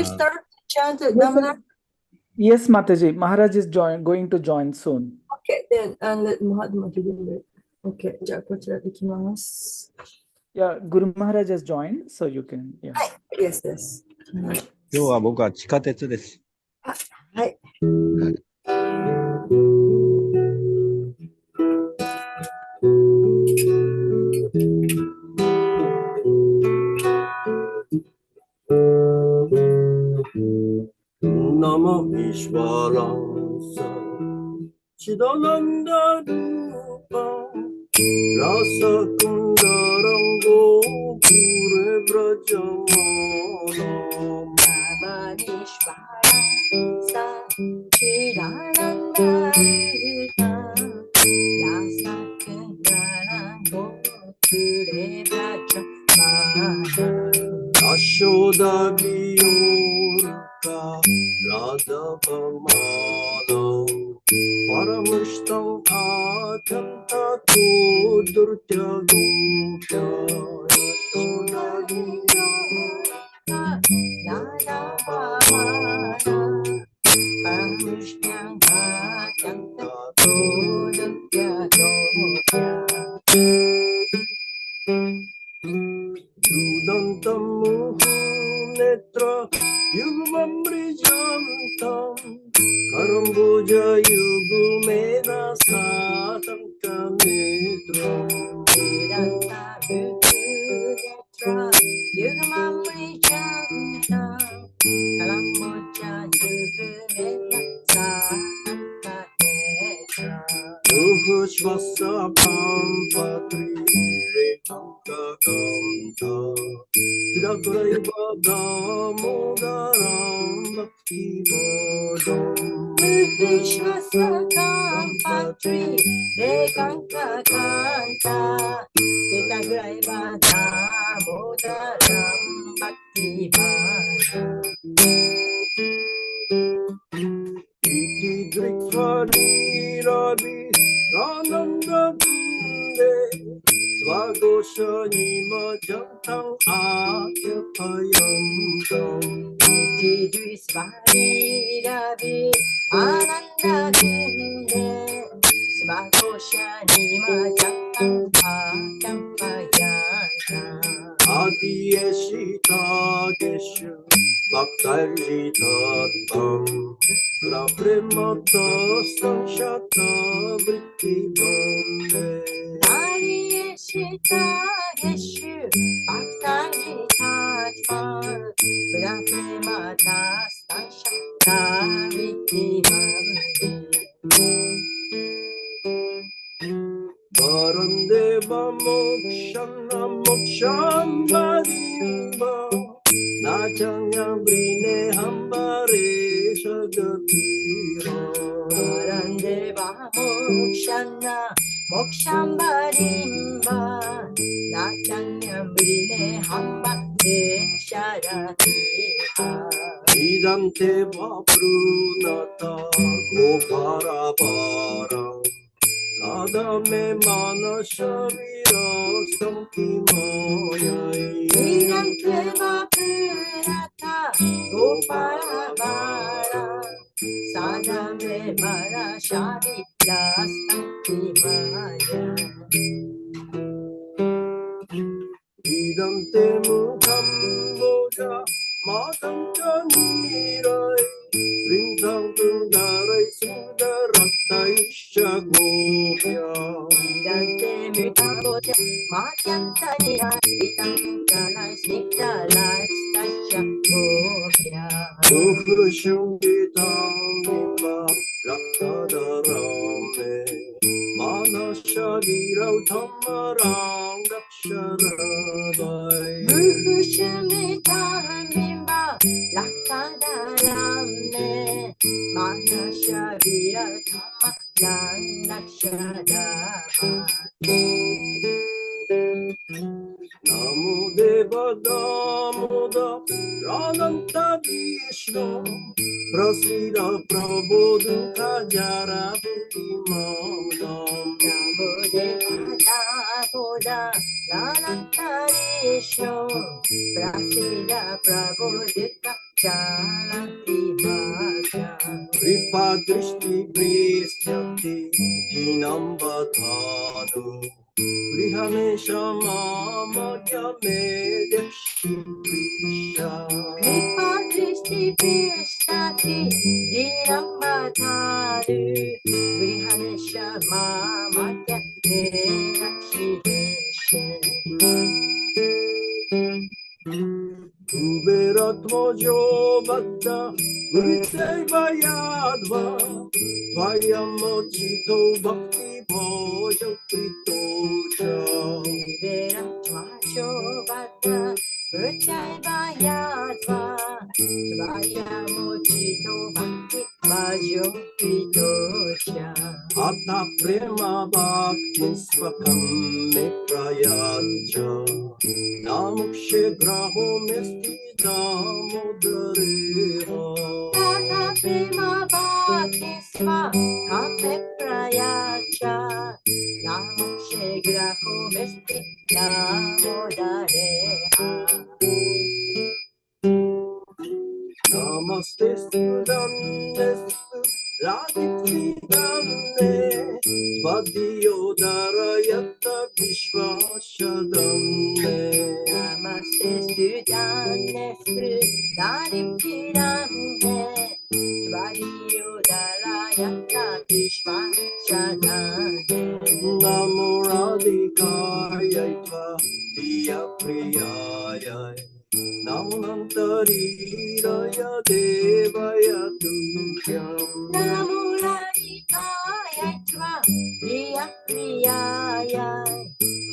we start chant Namana? Yes, Mataji. Maharaj is going to join soon. Okay, then let Mahatma begin it. Okay, じゃあこちらできます。Yeah, Guru Maharaj has joined, so you can. Yeah. はい、yes です。今日は僕は地下鉄です。あ、はい。Nama Ishvaransa Chidananda Rupa Rasa Kundarango Pure Brajamana Nama Ishvaransa Chidananda Rupa Rasa Kundarango Pure Brajamana Ashoda Viyorka Radha Pamana Paramishtam Atanta Kudurtya Gupya Ashoda Viyorka Radha Pamana Paramishtam Atanta Kudurtya Gupya Drudantam Muhunetra Yugmam Brijantam Karambuja Yugumena Satam Kametram Vedanta Muhunetra Yugmam Brijantam Karambuja Yugumena Satam Kametram Muhushvasa Pampatri Rekanka Kanta Siddhakaraiva Damodaram Bhakti Bodham Vishwasakam Patri Rekanka Kanta Siddhakaraiva Damodaram Bhakti Bodham Iti Drikvadi Rabi Rananda Kunde Svagosha Nima Jantang Akyapayam Iti Drisvari Ravi Ananda Kunde Svagosha Nima Jantang Akampayanta Adiyeshita Geshu Bhaktarjita Tam Premata Sanshata Vritti Bande Adiyeshita Geshu Bhaktarjita Tam Premata Sanshata Vritti Bande Varandeva Mokshana Moksham Varimba Nachanya Brine Hambare Shagatira Varandeva Mokshana Mokshambarimba Nachanyamrine Hamba Desharatira Idante Vaprunata Gopara Para Sadame Manashavira Samtimaya Idante Vapurata Goparabara Sadame Manashavira Samtimaya Idante Mukham Moja Matam Janirai Rintang Tundarai Sudarakta Isha Gopya Idante Mutaboja Matyantaniya Itantalai Sniktalai Stasya Gopya Uhushungitam Nimba Raktadarame Manashavirau Tamarang Daksharadai Muhushamitamimba Laktadarame Manashavira Tama Janakshadava Namo Deva Damoda Rananta Vishnu Prasida Prabodhuka Jara Buddhimam Namo Deva Damoda Lanantarishno Prasida Prabodhika Kripa drishti pristyati dinambatanu Grihanesha mama yamedeshi prisha Kripa drishti pristati dinambatanu Grihanesha mama yamedeshi prisha Kuberatmojo bhatta Uriteva yadva Vayamochito bhakti bhoja pritosha Kuberatmojo bhatta Uriteva yadva Vayamochito bhakti bhoja pritosha Atta prema bhakti svakam me prayacha Namukshe graho mesti damodareha Tata prema bhakti svakame prayacha Namukshe graho mesti damodareha Namaste Sudannestu Radhiti Danne Vadiyodarayatta Vishvashadanne Namaste Sudane Sudadiptiramne Svadiyodalaya Vishvashadane Namo Radhikayai Diya Priyayai Namanantariraya Devaya Tuhyam Namo Radhikaya Priya Priyaya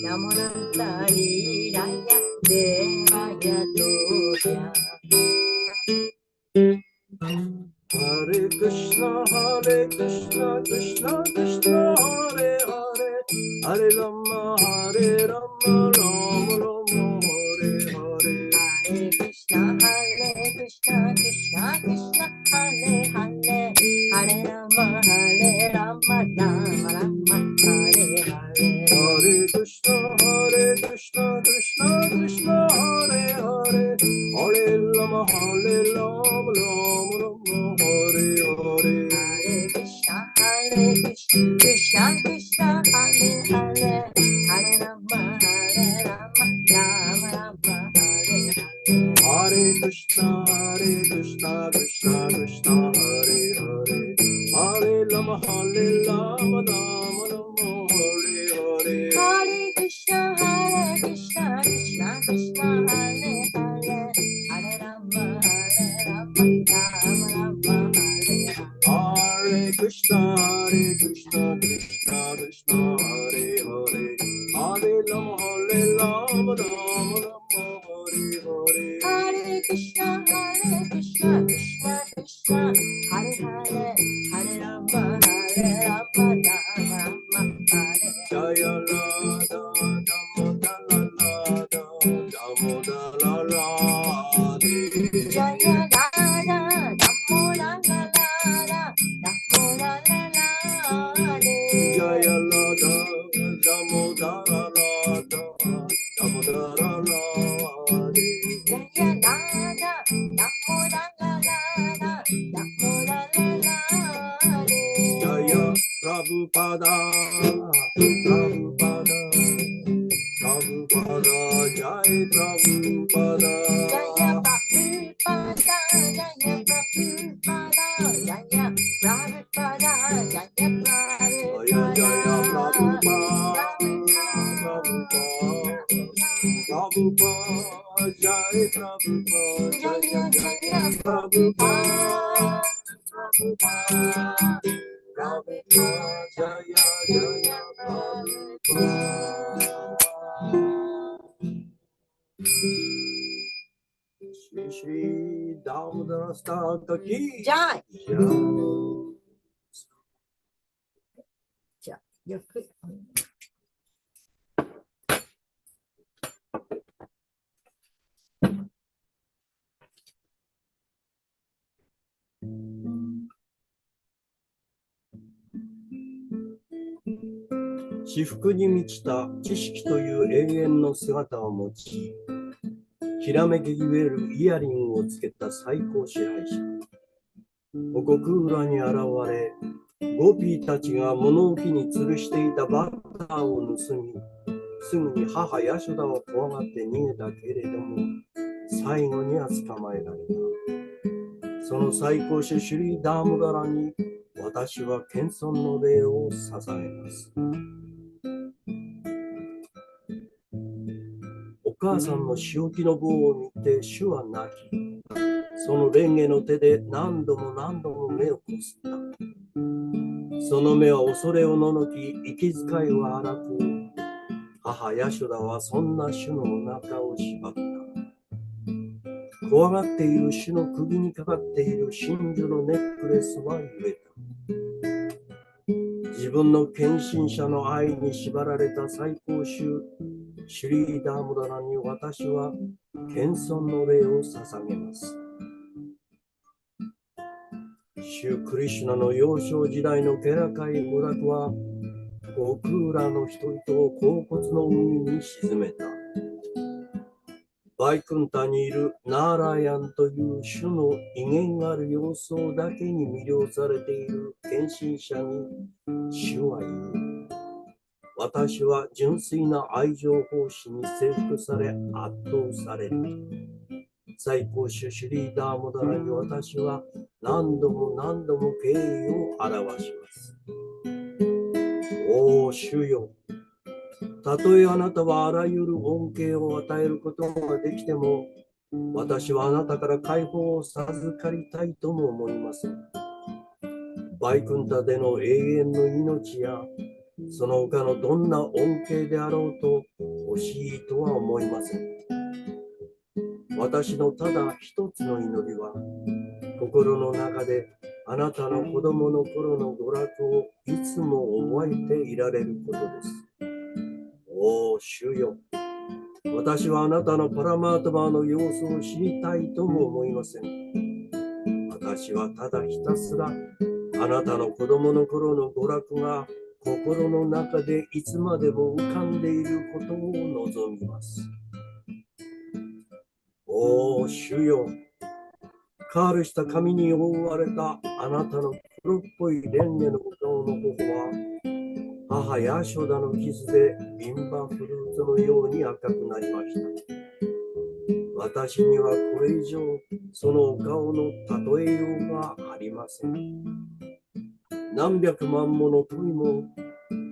Namo Nantariraya Devaya Tuhya Hare Krishna, Krishna Krishna, Hare Hare, Hare Rama, Rama Rama, Hare Hare. Hare Krishna, Krishna Krishna, Hare Hare, Hare Rama, Rama Rama, Hare Hare. Hare Krishna, Krishna Krishna, Hare Hare, Hare Rama, Rama Rama, Hare Hare. Hare Krishna, Krishna Krishna, Hare Hare, Hare Rama, Rama Rama, Hare Hare. Hare Krishna, Krishna Krishna, Hare Hare, Hare Rama, Rama Rama, Hare Hare. Hare Krishna, Krishna Krishna, Hare Hare, Hare Rama, Rama Rama, Hare Hare. Hare Krishna, Krishna Krishna, Hare Hare, Hare Rama, Rama Rama, Hare Hare. Hare Krishna, Krishna Krishna, Hare Hare, Hare Rama, Rama Rama, Hare Jaya Radha, Damodara Radha, Damodara Radhe. Jaya Radha, Damodara Radha, Damodara Radhe. Jaya Radha, Damodara Radha, Damodara Radhe. Jaya Radha, Damodara Radha, Damodara Radhe. Jaya Prabhupada, Prabhupada, Prabhupada, Jai Prabhupada. Jaya Prabhupada, Jaya Prabhupada, Jaya Prabhupada, Jaya Jaya Prabhupada, Prabhupada, Jai Prabhupada, Jaya Jaya Prabhupada, Prabhupada, Jaya Jaya Prabhupada. Shri Shri Damodara Staka Ki Jai. Jai. じゃあ、ゆっくり。至福に満ちた知識という永遠の姿を持ち、きらめきゆえるイヤリンをつけた最高支配者。ここクーラに現れ、ゴピーたちが物置に吊るしていたバターを盗み、すぐに母ヤシュダを怖がって逃げたけれども、最後には捕まえられた。その最高主シュリーダームダラに私は謙遜の礼を捧げます。お母さんの仕置きの棒を見て主は泣き、そのレンゲの手で何度も何度も目をこすった。その目は恐れをののき、息遣いは荒く、母ヤシュダはそんな主のお腹を縛った。怖がっている主の首にかかっている真珠のネックレスは揺れた。自分の献身者の愛に縛られた最高主シュリーダームダラに私は謙遜の礼を捧げます。主クリシュナの幼少時代の気高い娯楽はゴクーラの人々を恍惚の海に沈めた。バイクンタにいるナーラヤンという種の威厳ある様相だけに魅了されている献身者に主は言う。私は純粋な愛情奉仕に征服され圧倒される。最高主シュリーダーモダラに私は何度も何度も敬意を表します。おお主よ、たとえあなたはあらゆる恩恵を与えることができても、私はあなたから解放を授かりたいとも思いません。バイクンタでの永遠の命や、その他のどんな恩恵であろうと欲しいとは思いません。私のただ一つの祈りは、心の中であなたの子供の頃の娯楽をいつも覚えていられることです。おお主よ、私はあなたのパラマートバーの様子を知りたいとも思いません。私はただひたすらあなたの子供の頃の娯楽が心の中でいつまでも浮かんでいることを望みます。おお主よ、カールした髪に覆われたあなたの黒っぽいレンゲの顔の頬は母ヤショダの傷でビンバフルーツのように赤くなりました。私にはこれ以上そのお顔の例えようがありません。何百万もの富も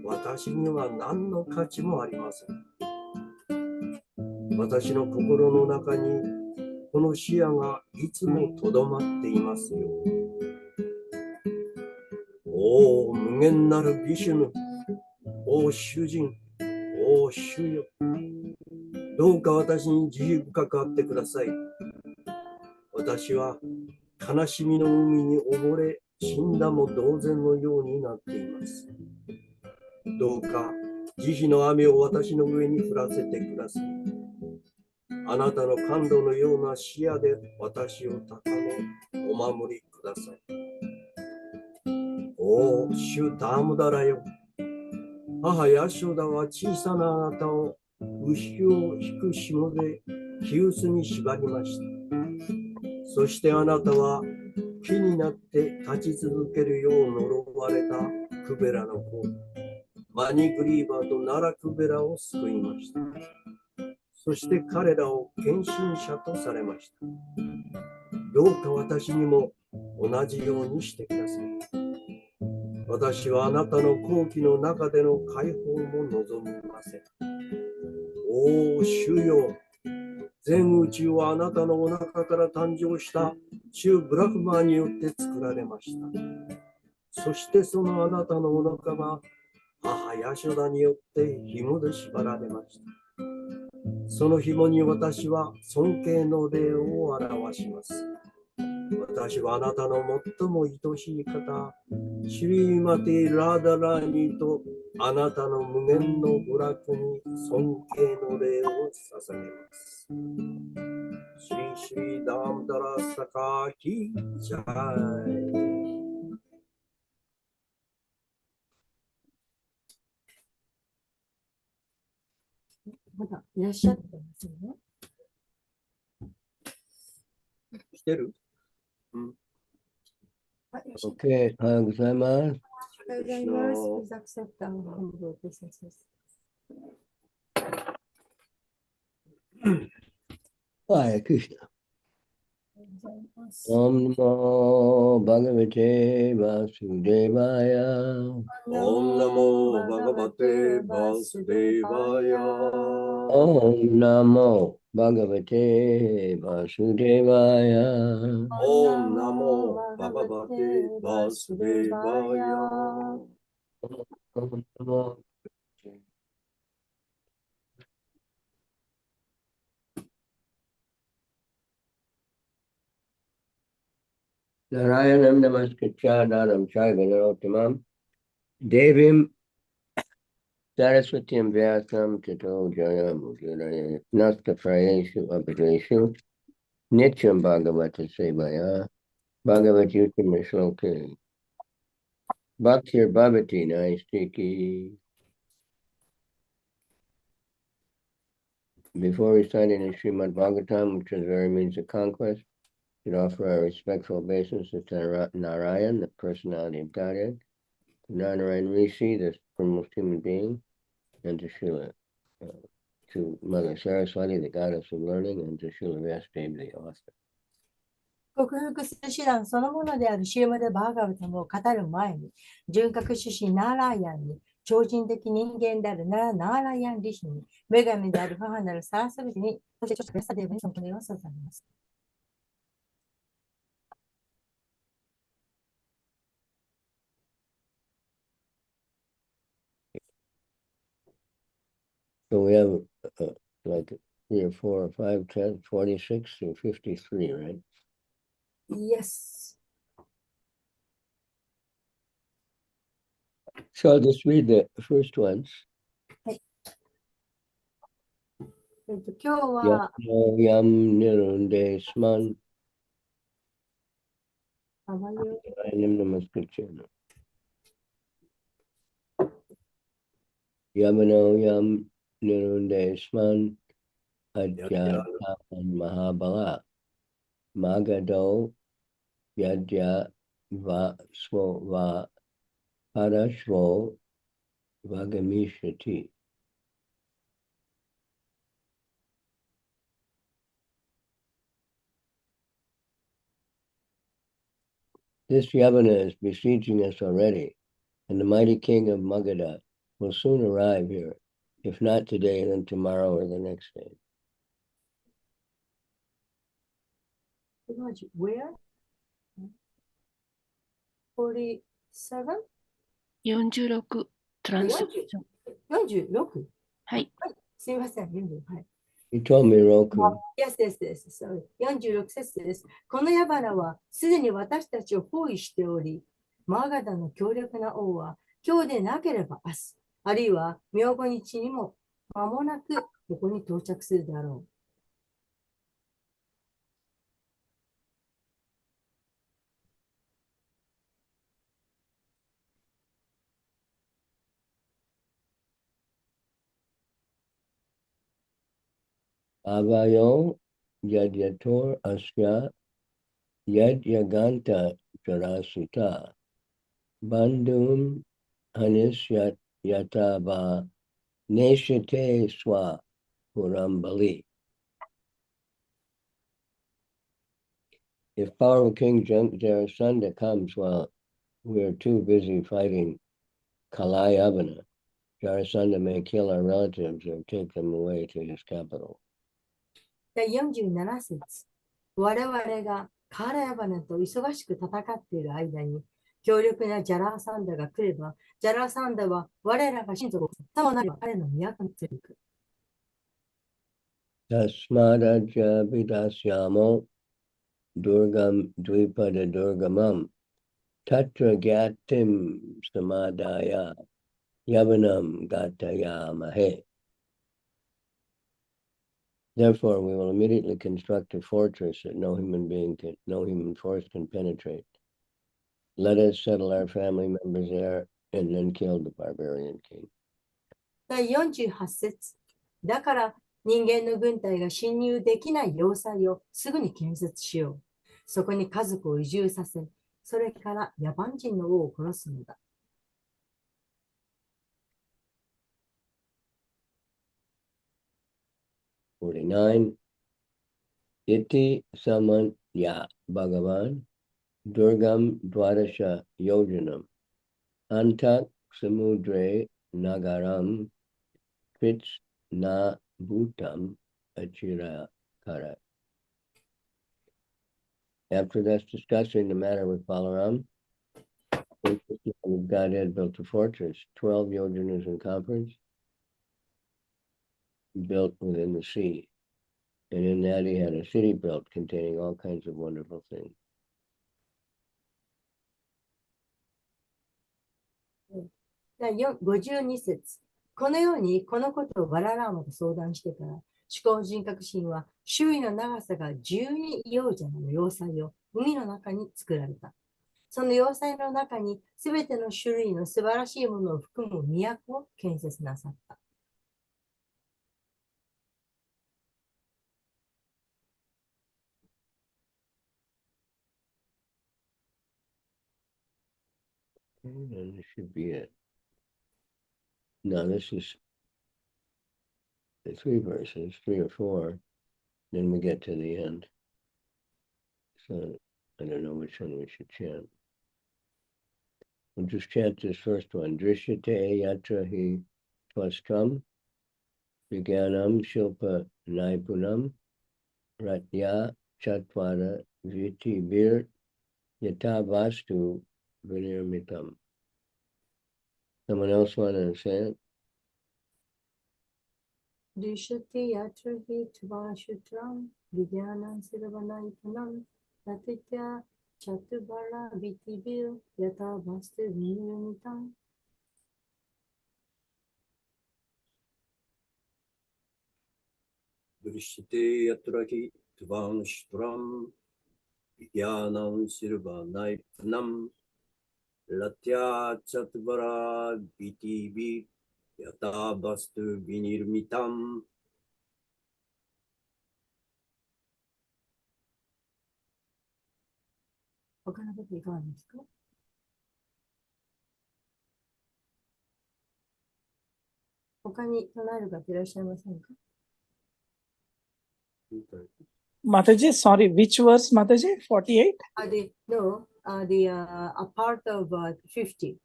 私には何の価値もありません。私の心の中にこの視野がいつもとどまっていますよ。おお無限なるビシュヌ、お主人、お主よ、どうか私に慈悲深くあってください。私は悲しみの海に溺れ死んだも同然のようになっています。どうか慈悲の雨を私の上に降らせてください。あなたの感動のような視野で私を高めお守りください。おお主ダームダラよ、母ヤショダは小さなあなたを牛を引く紐で木臼に縛りました。そしてあなたは木になって立ち続けるよう呪われたクベラの子、マニグリーバーとナラクベラを救いました。そして彼らを献身者とされました。どうか私にも同じようにしてください。私はあなたの好機の中での解放も望みません。おお主よ、全宇宙はあなたのお腹から誕生した主ブラフマーによって作られました。そしてそのあなたのお腹が母ヤショダによって紐で縛られました。その紐に私は尊敬の礼を表します。私はあなたの最も愛しい方、シュリーマティ・ラーダラーニーとあなたの無限の娯楽に尊敬の礼を捧げます。シュリーシュリーダームダラサカキジャイ。まだいらっしゃってますよね。ってる？うん。はい、よし。 OK、おはようございます。おはようございます。Please accept our humble obeisances. はい、クリシナ。おはようございます。オムナモバガバテバスデバヤ。オンナモバガバテバスデバヤ。オムナモバガバテバスデバヤ。オンナモバガバテバスデバヤ。オムナモNarayanam Namaskritya Dharam Chaivanarottamam Devim Saraswatim Vyasam Tato Jayam Udayana Nasta Prayeshu Abhideshu Nityam Bhagavata Sevaya Bhagavat Yutam Shloke Bhaktir Bhavati Naistiki. Before reciting the Srimad Bhagavatam, which is very means of conquest, we offer our respectful obeisance to Narayan, the personality of Godhead, to Narayan Rishi, the foremost human being, and to Srila, to Mother Saraswati, the goddess of learning, and to Srila Vyasadeva, the author. 克服する手段そのものであるシーマデ・バーガブタムを語る前に、純格主神ナーラーヤンに、超人的人間であるナーラーヤンリシに、女神である母なるサラスビティに、そしてベサデーブに尊敬を捧げます。So we have like 3 or 4 or 5, 10, 46 through 53, right? Yes. So I'll just read the first ones. 今日は、Yam Nirunde Sman あわよ Narayanam Namaskritya. Yamano Yam Nirunde Sman Adyata Mahabala Magado Yadya Va Svo Va Parashvo Vagamishati. This Yavana is besieging us already, and the mighty king of Magadha will soon arrive here, if not today, then tomorrow or the next day. Where? 47? 46トランスレーション。 46? はい。すみません、はい。He told me, Roku. Yes, sorry. 46節です。この矢花はすでに私たちを包囲しており、マガダの強力な王は今日でなければ明日、あるいは明後日にも間もなくここに到着するだろう。Avayo Yadyator Asya Yadyaganta Jarasuta Bandhum Hanis Yataba Neshate Swa Purambali. If powerful King Jarasandha comes while we are too busy fighting Kalayavana, Jarasandha may kill our relatives or take them away to his capital. 第47節。我々がカーラヤバナと忙しく戦っている間に、強力なジャラーサンダが来れば、ジャラーサンダは我らが親族をさもなれば彼の都に連れて行く。Tasmadaja Vidasyamo Durgam Dvipada Durgamam Tatra Gyatim Samadaya Yavanam Gataya Mahe. Therefore, we will immediately construct a fortress that no human force can penetrate. Let us settle our family members there and then kill the barbarian king. 第48節。だから人間の軍隊が侵入できない要塞をすぐに建設しよう。そこに家族を移住させ、それから野蛮人の王を殺すのだ。49. Iti samanya Bhagavan Durgam Dwadasha Yojanam Antak Samudre Nagaram Krits Na Bhutam Achira Kara. After thus discussing the matter with Balaram, Godhead built a fortress, 12 yojanas in conference, built within the sea. And in that he had a city built containing all kinds of wonderful things. 52節。このようにこのことをバララーマと相談してから、思考人格神は周囲の長さが12ヨージャナの要塞を海の中に作られた。その要塞の中にすべての種類の素晴らしいものを含む都を建設なさった。And this should be it. No, this is the 3 verses, 3 or 4. Then we get to the end. So I don't know which one we should chant. We'll just chant this first one. Drishyate yatra hi twastram vigyanam shilpa naipunam ratya chatvara viti vir yata vastu vinirmitam. Someone else want to say it? Drishyate yatrahi tvashutram vigyanam sirvanaipanam ratitya chatubara vitibir yata vastu vinirmitam. Drishite yatraki tvam shtram Vijnanam sirvanai panam Latya chatvara vitivi Yata vastu vinirmitam. 他のこといかがですか？他に唱える方いらっしゃいませんか？ Mataji, sorry, which verse, Mataji? 48? A part of 50.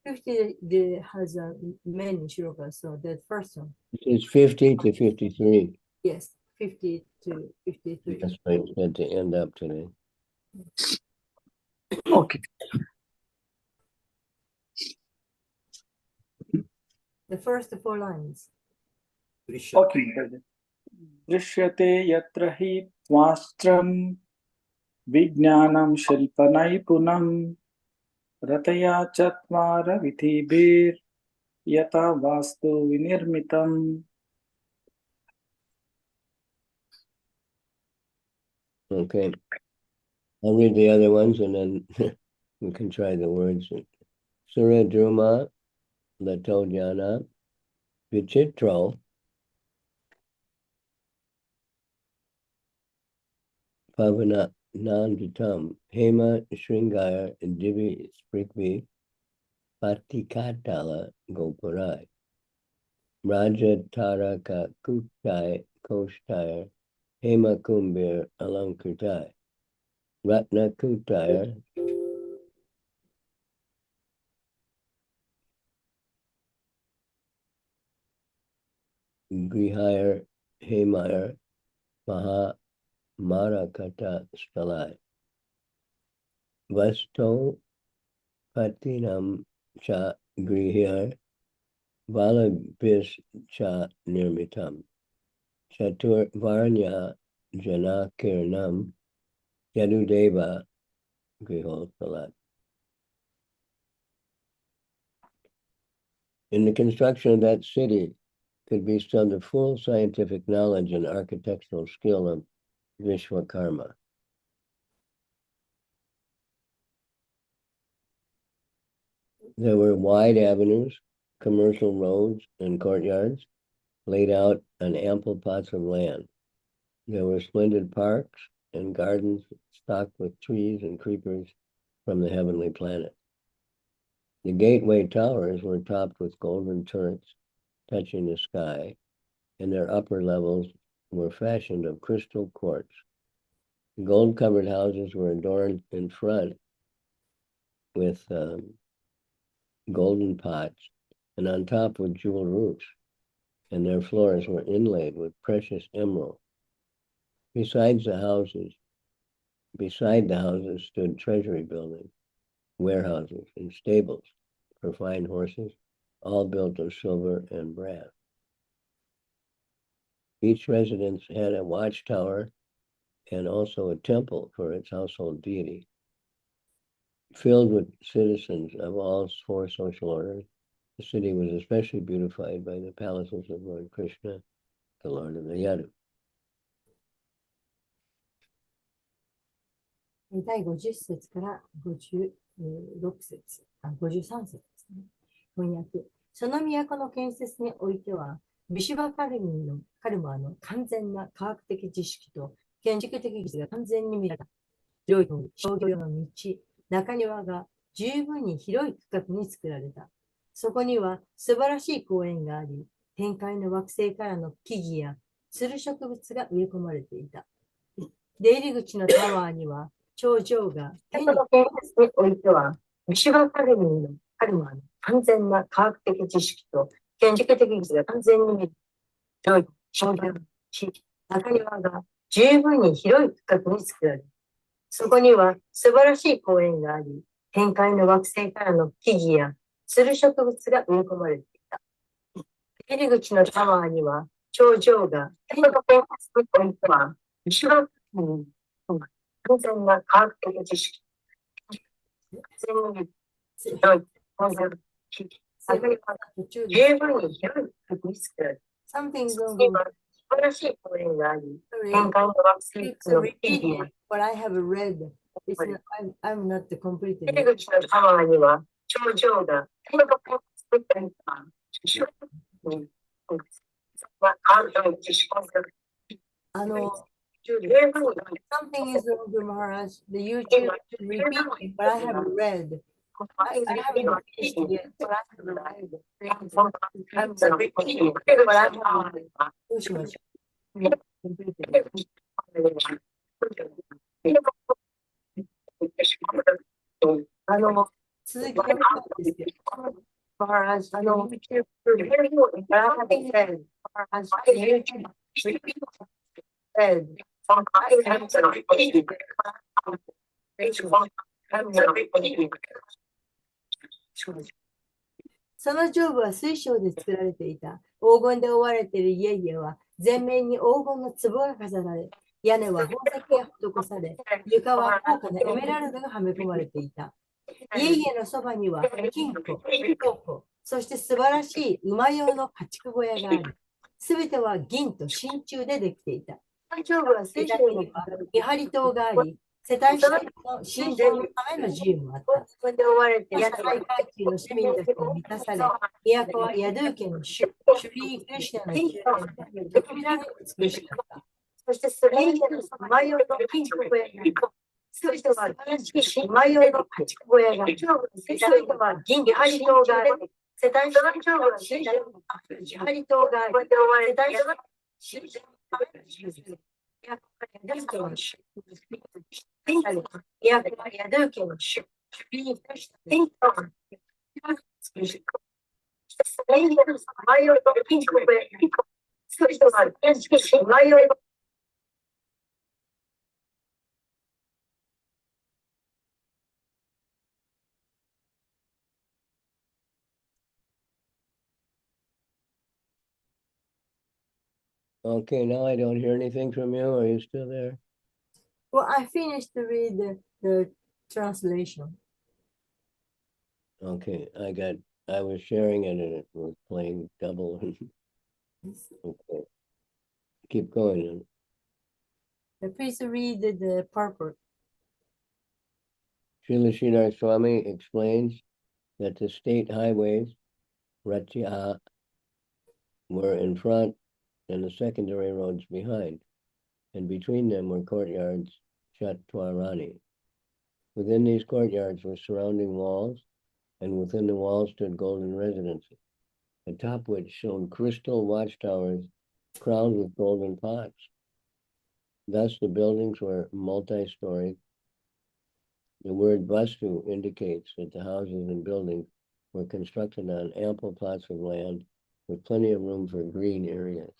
50 has many shlokas, so the first one. It's 50 to 53. Yes, 50 to 53. That's why it's had to end up today. Okay. The first 4 lines. Okay. Drishyate yatra hi tvastram vijnanam shilpanaipunam rataya chatvara vitibir yata vastu vinirmitam. Okay. I'll read the other ones and then we can try the words. Suradruma Latojana Vichitro Pavana Nanditam Hema Shringaya Divi Sprikvi Patikatala Gopurai Raja Taraka Kutai Koshtaya Hema Kumbir Alankutai Ratna Kutaya Grihire Hemire Maha Marakata Stalai Vasto Patinam Cha Grihire Valabis Cha Nirmitam Chatur Varnya Janakirnam Yadudeva Grihol Salat. In the construction of that city could be shown the full scientific knowledge and architectural skill of Vishwakarma. There were wide avenues, commercial roads, and courtyards laid out on ample plots of land. There were splendid parks and gardens stocked with trees and creepers from the heavenly planet. The gateway towers were topped with golden turrets touching the sky, and their upper levels were fashioned of crystal quartz. The gold-covered houses were adorned in front with golden pots, and on top with jeweled roofs, and their floors were inlaid with precious emerald. Beside the houses stood treasury buildings, warehouses, and stables for fine horses, all built of silver and brass. Each residence had a watchtower and also a temple for its household deity. Filled with citizens of all four social orders, the city was especially beautified by the palaces of Lord Krishna, the Lord of the Yadu. 第50節から56節、53節ですね。翻訳。その都の建設においては、ビシュバカルマの完全な科学的知識と建築的技術が完全に見られた。広い通り、商業用の道、中庭が十分に広い区画に作られた。そこには素晴らしい公園があり、天界の惑星からの木々やつる植物が植え込まれていた。出入り口のタワーには、頂上が建設においては、ビシュバカルマの完全な科学的知識と建築的技術が完全に見られた。広い商業の道、中庭が十分に広い区画に作られた。そこには素晴らしい公園があり、天界の惑星からの木々やつる植物が植え込まれていた。入り口のタワーには、頂上が建設においては、ビシュバカルマの完全な科学的知識、広い工場の木々、十分に広い区画に作られた。Something's wrong. 素晴らしい公園があり、天界の惑星からの木々やWhat I have read, it's not, I'm not completed. 入り口のタワーには、頂上が天国を作っていた。Something is wrong, Maharaj. The YouTube should repeat it, but I have read. I haven't finished yet, but I have read. I'm repeating, but I have read. どうしましょう。続きがですけど、Maharaj, said, その上部は水晶で作られていた。黄金で覆われている家々は全面に黄金の壺が飾られ、屋根は宝石が施され、床は高価なエメラルドがはめ込まれていた。家々のそばには金庫、倉庫、そして素晴らしい馬用の家畜小屋があり、すべては銀と真鍮でできていた。上部は水晶には見張り塔があり、世帯主体の信条のための自由もあった。そこで追われて野菜階級の市民たちに満たされ、都はヤドゥー家のシュリー・クリシュナの宮殿で特別な美しかった。そしてそれ以外の馬用の金庫小屋が、そしては馬用の家畜小屋が、それとは銀見張り塔があり、世帯主体の信条の見張り塔があり、世帯主体の信条のための自由です。Okay, now I don't hear anything from you. Are you still there? Well, I finished to read the translation. Okay, I was sharing it and it was playing double. Okay. Keep going. Please read the purport. Srila Sridhar Swami explains that the state highways, Ratya, were in front and the secondary roads behind, and between them were courtyards Chatwarani. Within these courtyards were surrounding walls, and within the walls stood golden residences, atop which shone crystal watchtowers crowned with golden pots. Thus, the buildings were multi-storied. The word vastu indicates that the houses and buildings were constructed on ample plots of land with plenty of room for green areas.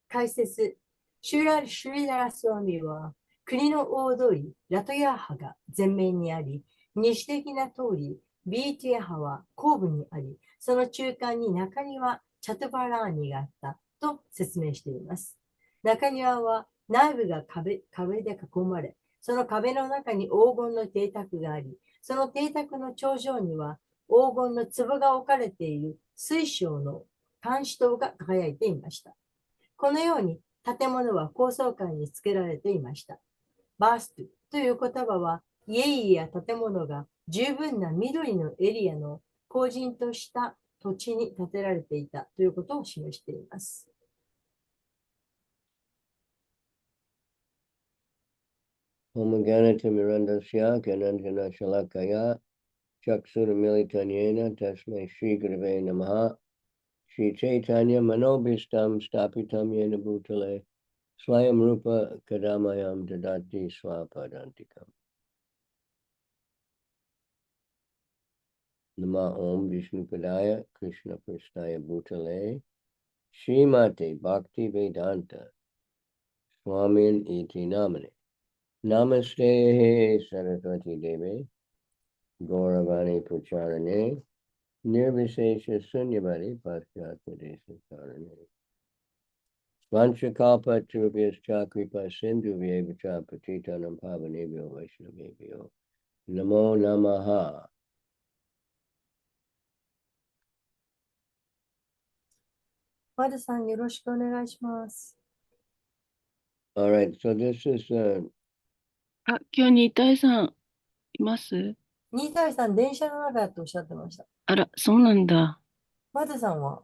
解説。シュリララスワミは、国の大通り、ラトヤーハが前面にあり、西的な通り、ビーティヤハは後部にあり、その中間に中庭、チャトバラーニがあったと説明しています。中庭は内部が壁で囲まれ、その壁の中に黄金の邸宅があり、その邸宅の頂上には黄金の壺が置かれている水晶の監視塔が輝いていました。このように建物は高層階に付けられていました。バーストという言葉は家々や建物が十分な緑のエリアの荒人とした土地に建てられていたということを示しています。Homoganata Mirandasya Kananjana Shalakaya Chaksura Militanyena Tasme Shri Gurave Namaha Shri Chaitanya Manobhistam Stapitam Yena Bhutale Swayam Rupa Kadamayam Dadati Swapadantikam. Nama Om Vishnu Padaya Krishna Prasthaya Bhutale Srimate Bhakti Vedanta Swamin Iti Namane. Namaste Saraswati Devi Gauravani Pucharane Nirvishesha Sunyavadi Paschatmadesa Karane Vanchakalpa Turubhyas Chakripa Sindhuvye Vacha Patitanam Pavanebhyo Vaishnavebhyo Namo Namaha. マルさんよろしくお願いします。 All right, so this is あ、今日2対3います？新谷さん、電車の中だとおっしゃってました。あら、そうなんだ。マルさんは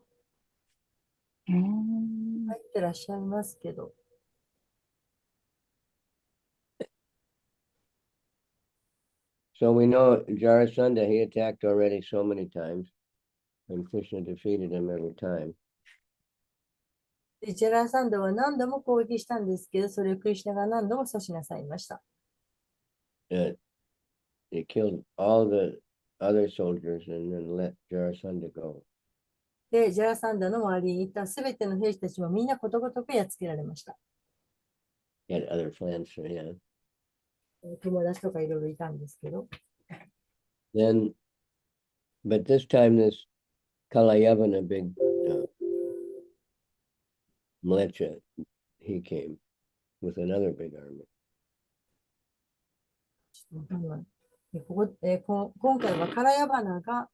うーん。入ってらっしゃいますけど。so we know Jarasandha, he attacked already so many times, and Krishna defeated him every time. でジェラサンドは何度も攻撃したんですけど、それをクリシュナが何度も阻止なさいました。He killed all the other soldiers and then let Jarasandha go. で、ジェラサンドの周りにいたすべての兵士たちもみんなことごとくやっつけられました。He had other plans for him. 友達とかいろいろいたんですけど。Then, but this time this Kalayavana, big Mlecha, he came with another big army. 今回はカラヤバナが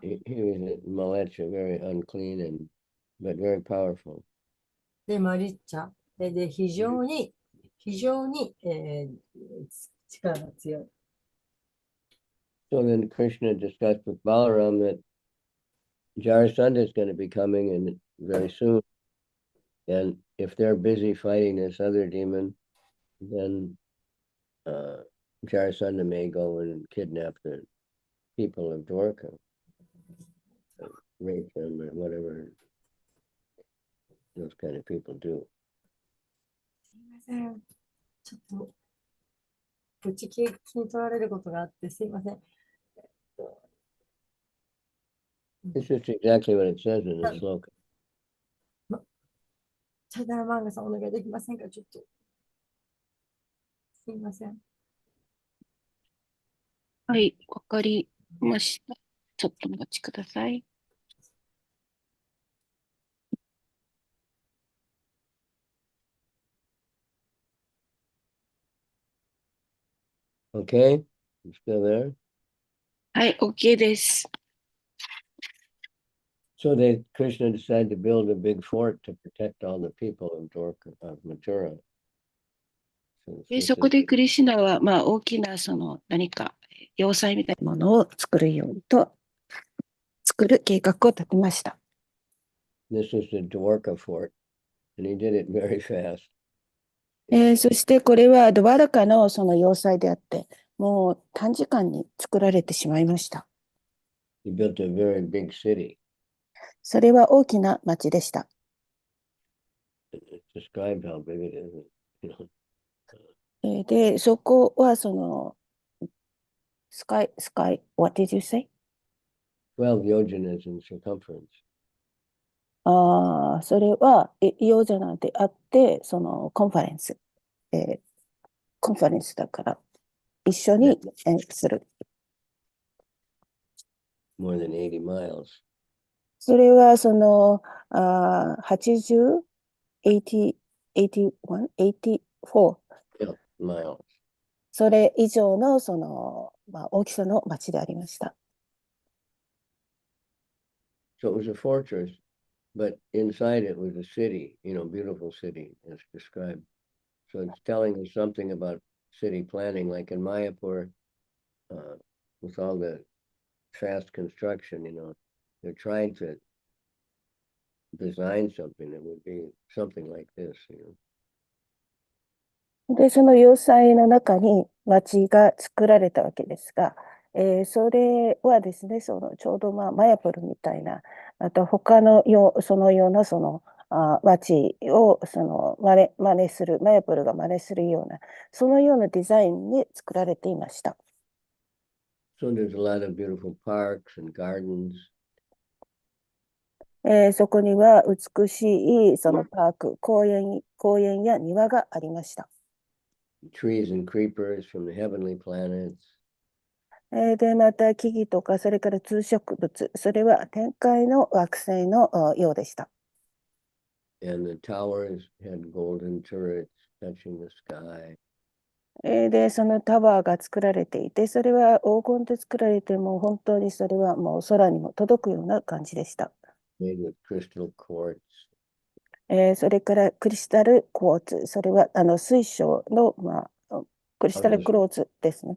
He was a Mlecha, very unclean but very powerful. でマリッチャで非常に力が強い。So then Krishna discussed with Balaram that Jarasandha is going to be coming and very soon. And if they're busy fighting this other demon, then Jarasandha may go and kidnap the people of Dwarka, rape them or whatever those kind of people do. すいません。ちょっと、プチ気に取られることがあってすいません。It's just exactly what it says in the sloka. チャイダラマンガさんお願いできませんかちょっと。すいません。はい、わかりました。ちょっとお待ちください。Okay? You still there? はい、OK です。So Krishna decided to build a big fort to protect all the people of Dwarka, of Mathura. で、そこでクリシュナは、大きな何か要塞みたいなものを作るようにと作る計画を立てました。This is the Dwarka fort. And he did it very fast. そしてこれはドワラカのその要塞であって、もう短時間に作られてしまいました。He built a very big city. それは大きな町でした。It described how big it is. You know. で、そこはそのwhat did you say? 12 yojanas in circumference. それはヨージャナであって、そのコンファレンス、コンファレンスだから一緒にする。More than 80 miles. それはその80、80、81、84。Yeah, miles. それ以上のその、大きさの町でありました。So it was a fortress, but inside it was a city, you know, beautiful city as described. So it's telling us something about city planning, like in Mayapur, with all the fast construction, you know, they're trying to design something that would be something like this, you know. で、その要塞の中に町が作られたわけですが、それはですね、そのちょうどマヤポルみたいな、あと他のそのようなその町をその真似する、マヤポルが真似するような、そのようなデザインに作られていました。So there's a lot of beautiful parks and gardens. そこには美しいそのパーク、公園や庭がありました。Trees and creepers from the heavenly planets. で、また木々とか、それから通植物、それは天界の惑星のようでした。And the towers had golden turrets touching the sky. で、そのタワーが作られていて、それは黄金で作られて、もう本当にそれはもう空にも届くような感じでした。Made with crystal quartz. それからクリスタルクォーツ、それは水晶の、クリスタルクローズですね。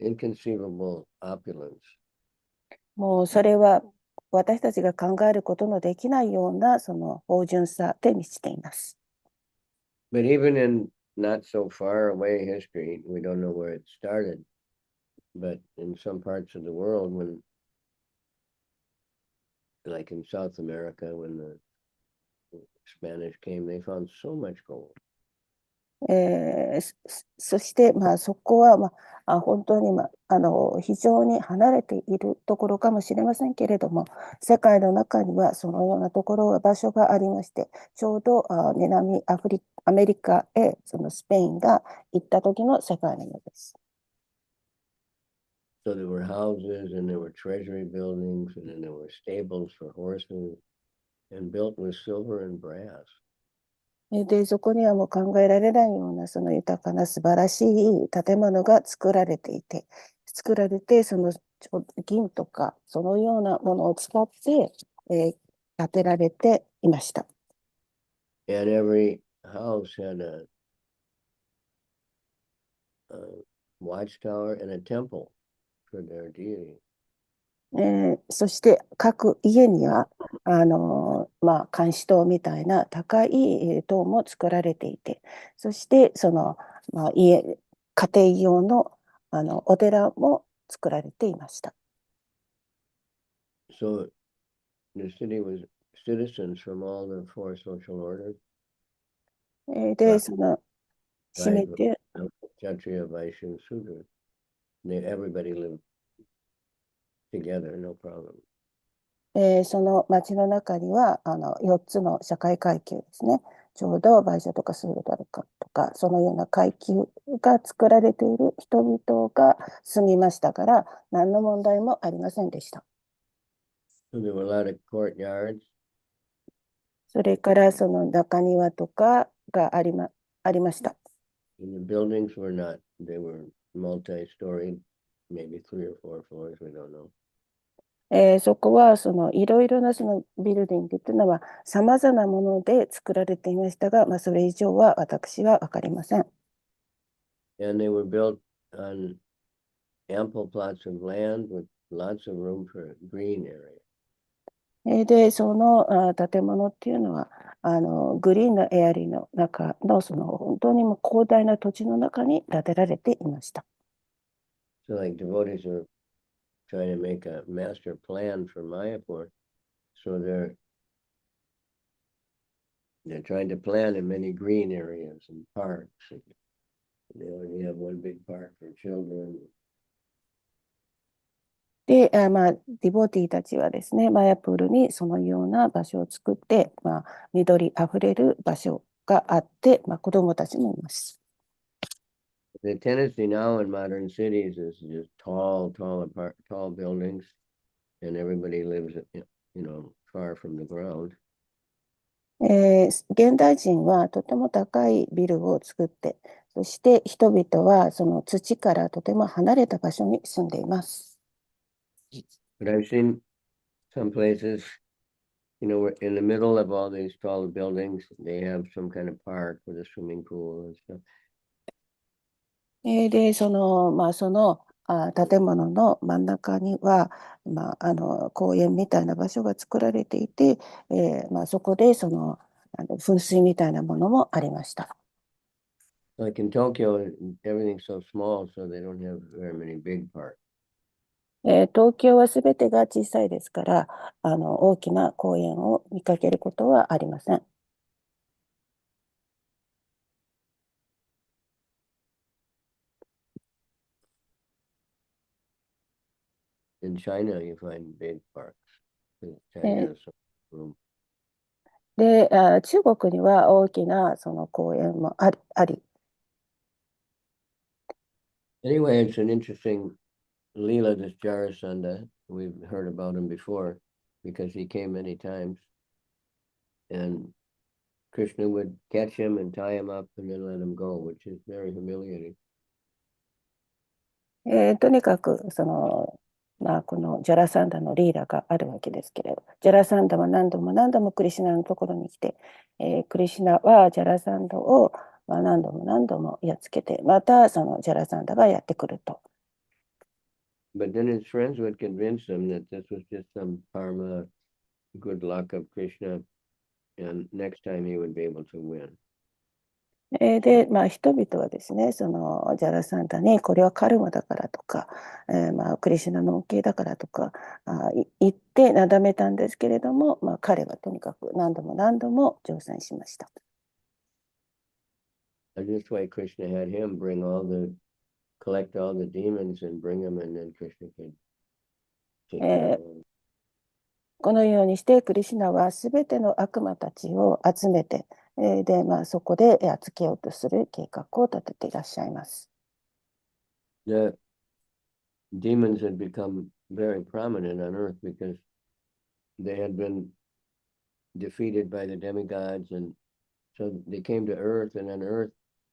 Inconceivable opulence. もうそれは私たちが考えることのできないようなその芳醇さで満ちています。But even in not so far away history, we don't know where it started, but in some parts of the world, when, like in South America, when the Spanish came, they found so much gold. そして、そこは、本当に、非常に離れているところかもしれませんけれども、世界の中にはそのようなところは場所がありまして、ちょうど南アメリカへそのスペインが行った時の世界のようです。So there were houses and there were treasury buildings and then there were stables for horses and built with silver and brass. で、そこにはもう考えられないようなその豊かな素晴らしい建物が作られて、その銀とかそのようなものを使って、建てられていました。And every house had a watchtower and a temple for their deity. そして各家には監視塔みたいな高い塔も作られていて、そしてその、家庭用のお寺も作られていました。So the city was citizens from all the four social orders. で、その締めて、Kshatriya, Vaishya, Sudra. Everybody lived together, no problem. その町の中には4つの社会階級ですね。ちょうどバイシャとかスールダルカとか、そのような階級が作られている人々が住みましたから、何の問題もありませんでした。So there were a lot of courtyards. それからその中庭とかがありました。And the buildings were not, they were multi-storied, maybe 3 or 4 floors, we don't know. そこはそのいろいろなそのビルディングというのはさまざまなもので作られていましたが、それ以上は私は分かりません。And they were built on ample plots of land with lots of room for green area. で、その建物っていうのは、グリーンのエアリーの中の、その本当にもう広大な土地の中に建てられていました。So like devotees are trying to make a master plan for Mayapur. So they're trying to plan in many green areas and parks. And they only have one big park for children. で、ディボティたちはですね、マヤプールにそのような場所を作って、緑あふれる場所があって、子供たちもいます。The tendency now in modern cities is just tall buildings, and everybody lives, far from the ground. 現代人はとても高いビルを作って、そして人々はその土からとても離れた場所に住んでいます。But I've seen some places, in the middle of all these tall buildings, they have some kind of park with a swimming pool and stuff. で、その建物の真ん中には、公園みたいな場所が作られていて、そこでその噴水みたいなものもありました。Like in Tokyo, everything's so small, so they don't have very many big parks. 東京はすべてが小さいですから、大きな公園を見かけることはありません。In China, you find big parks. China え has some room. で、中国には大きなその公園もあり、Anyway, it's an interesting Leela, this Jarasandha. We've heard about him before because he came many times. And Krishna would catch him and tie him up and then let him go, which is very humiliating. とにかくその、このジャラサンダのリーダーがあるわけですけれど、ジャラサンダは何度も何度もクリシュナのところに来て、クリシュナはジャラサンダを何度も何度もやっつけて、またそのジャラサンダがやってくると。But then his friends would convince him that this was just some karma, good luck of Krishna, and next time he would be able to win. で、人々はですね、そのジャラサンダにこれはカルマだからとか、クリシュナの恩恵だからとか言ってなだめたんですけれども、彼はとにかく何度も何度も挑戦しました。And this way Krishna had him collect all the demons and bring them, and then Krishna could take care of them. このようにしてクリシュナはすべての悪魔たちを集めて、で、そこでやっつけようとする計画を立てていらっしゃいます。The demons had become very prominent on earth because they had been defeated by the demigods, and so they came to earth, and on earth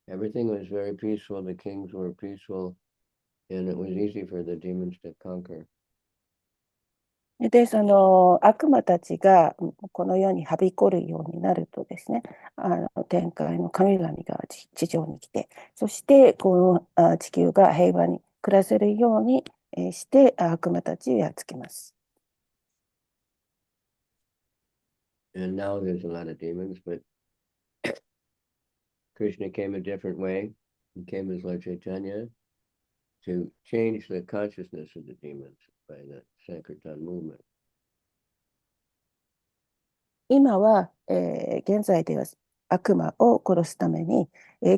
everything was very peaceful, the kings were peaceful, and it was easy for the demons to conquer. で、その悪魔たちがこの世にはびこるようになるとですね、天界の神々が地上に来て、そしてこの地球が平和に暮らせるようにして悪魔たちをやっつけます。And now there's a lot of demons, but Krishna came a different way. He came as Lord Chaitanya to change the consciousness of the demons by the Sankirtan movement. 今は、現在では悪魔を殺すために、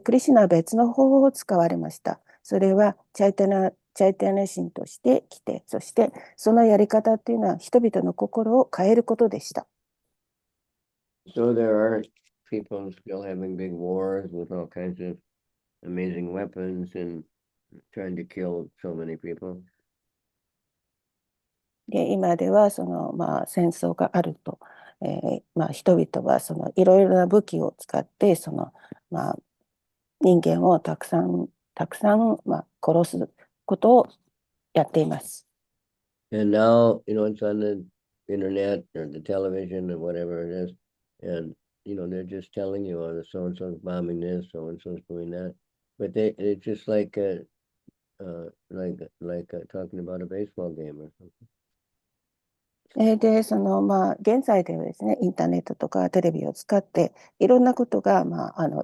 クリシュナは別の方法を使われました。それはチャイタナ神として来て、そしてそのやり方っていうのは人々の心を変えることでした。So there are people still having big wars with all kinds of amazing weapons and trying to kill so many people. で、今ではその、戦争があると、人々はそのいろいろな武器を使ってその、人間をたくさん、殺すことをやっています。And now, it's on the internet or the television or whatever it is. And, they're just telling you, oh, so-and-so's bombing this, so-and-so's doing that. But it's just like talking about a baseball game or something. で、現在ではですね、インターネットとかテレビを使って、いろんなことが、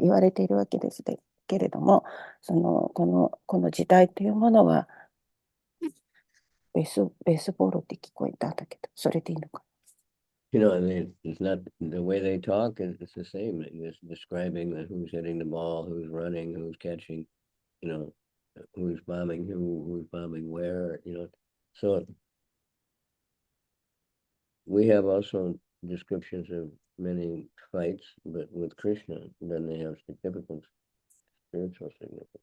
言われているわけですけれども、この時代というものは、ベースボールって聞こえたんだけど、それでいいのか。It's not the way they talk, it's the same. It's describing who's hitting the ball, who's running, who's catching, who's bombing who's bombing where, So we have also descriptions of many fights, but with Krishna, then they have significance, spiritual significance.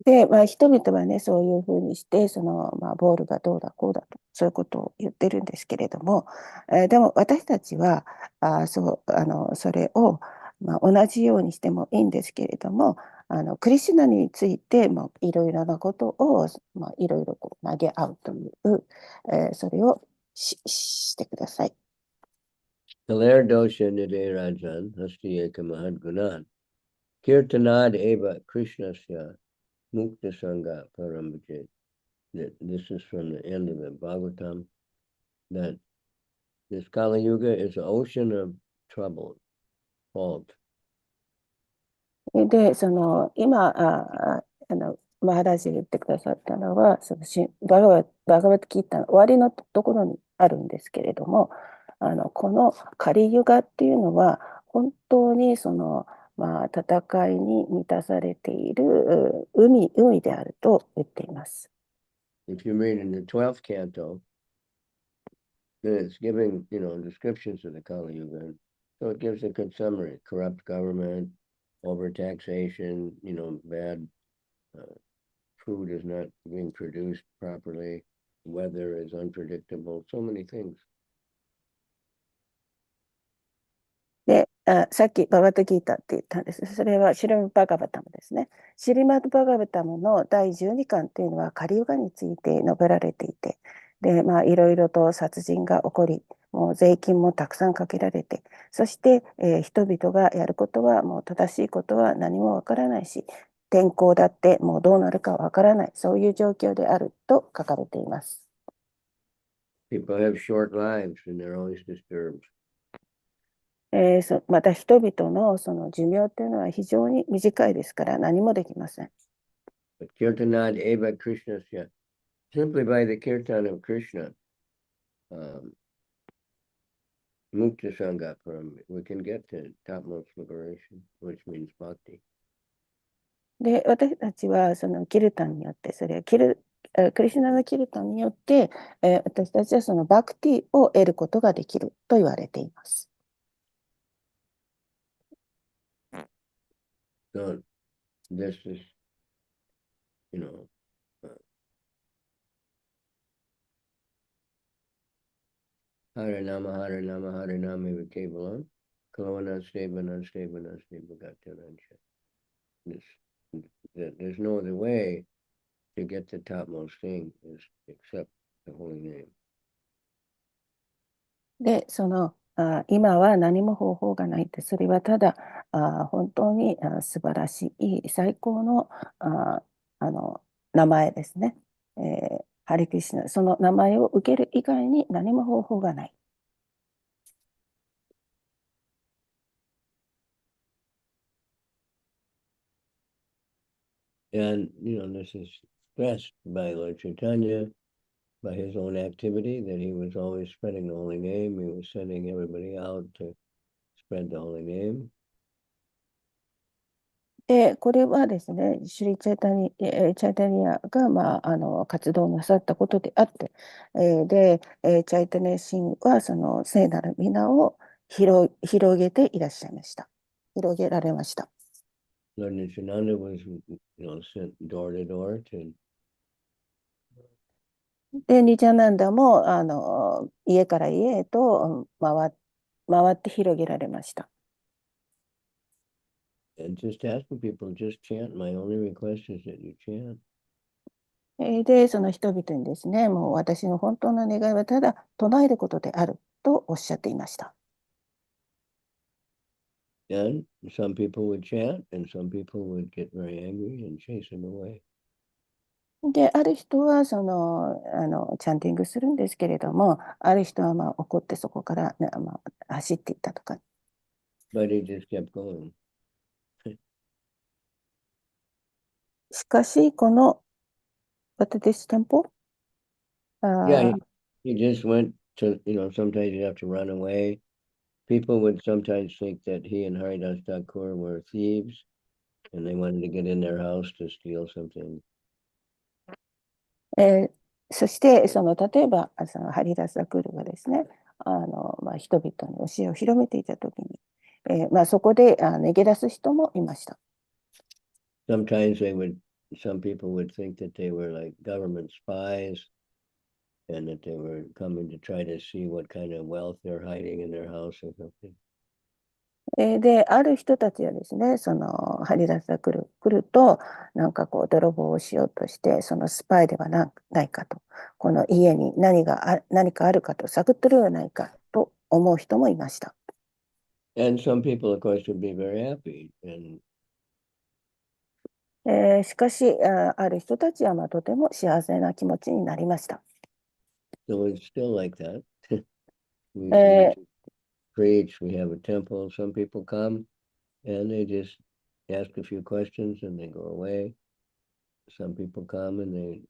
で、人々はね、そういうふうにして、ボールがどうだこうだと、そういうことを言ってるんですけれども、でも私たちは、それを、同じようにしてもいいんですけれども、クリシュナについてもいろいろなことを、いろいろこう投げ合うという、それをしてください。Kaler dosha nide rajan, hasti ekamahad gunan. Kirtanad eva Krishnasya mukta sangha parambhajit. This is from the end of the Bhagavatam, that this Kali Yuga is an ocean of trouble, fault. で、今、マハラジが言ってくださったのは、バガバットギータの終わりのところにあるんですけれども、このカリユガっていうのは、本当に戦いに満たされている海であると言っています。If you read in the 12th canto, then it's giving, descriptions of the Kali Yuga. So it gives a good summary: corrupt government, overtaxation, bad food is not being produced properly, weather is unpredictable, so many things. で、さっきバガバットギータって言ったんです。それはシリマッバガバタムですね。シリマッバガバタムの第12巻っていうのはカリユガについて述べられていて、で、いろいろと殺人が起こり、もう税金もたくさんかけられて、そして、人々がやることはもう正しいことは何もわからないし、天候だってもうどうなるかわからない、そういう状況であると書かれています。People have short lives and they're always disturbed. また人々のその寿命というのは非常に短いですから何もできません。But Kirtanad Eva Krishnasya, simply by the kirtan of Krishna, Mukta Sangha Param, we can get to topmost liberation, which means bhakti. で、私たちはそのキルタンによって、それはクリシュナのキルタンによって、私たちはそのバクティを得ることができると言われています。So this is, Harinama, Harinama, Harinama eva kevalam, Kalavana Steva, Nasteva, Nasteva Gataransha. There's no other way to get the topmost thing is except the holy name. で、今は何も方法がないって、それはただ本当に素晴らしい最高の名前ですね。ハリクリシュナ、その名前を受ける以外に何も方法がない。And, this is stressed by Lord Chaitanya, by his own activity, that he was always spreading the holy name. He was sending everybody out to spread the holy name. で、これはですね、シュリチャイタニ、チャイタニアが、活動なさったことであって、で、チャイタニア神はその聖なる皆を広げていらっしゃいました。広げられました。Lord Nityananda was, sent door to door to. で、ニチャナンダも家から家へと回って広げられました。And just asking people, just chant. My only request is that you chant. で、その人々にですね、もう私の本当の願いはただ唱えることであるとおっしゃっていました。And some people would chant, and some people would get very angry and chase him away. で、ある人はチャンティングするんですけれども、ある人は怒ってそこから、ね、走っていったとか。but he just kept going. しかし、この、What is temple? Yeah, he just went to, sometimes you have to run away. People would sometimes think that he and Haridas Thakur were thieves and they wanted to get in their house to steal something. そして、例えば、ハリダサクルがですね、人々に教えを広めていたときに、そこで逃げ出す人もいました。Sometimes some people would think that they were like government spies and that they were coming to try to see what kind of wealth they're hiding in their house or something. で、ある人たちはですね、ハリダサクル来ると、なんかこう、泥棒をしようとして、そのスパイではないかと、この家に何かあるかと探ってるではないかと思う人もいました。And some people, of course, would be very happy. And しかし、ある人たちはとても幸せな気持ちになりました。so it's still like that. we え preach, we have a temple. Some people come and they just ask a few questions and they go away. Some people come and they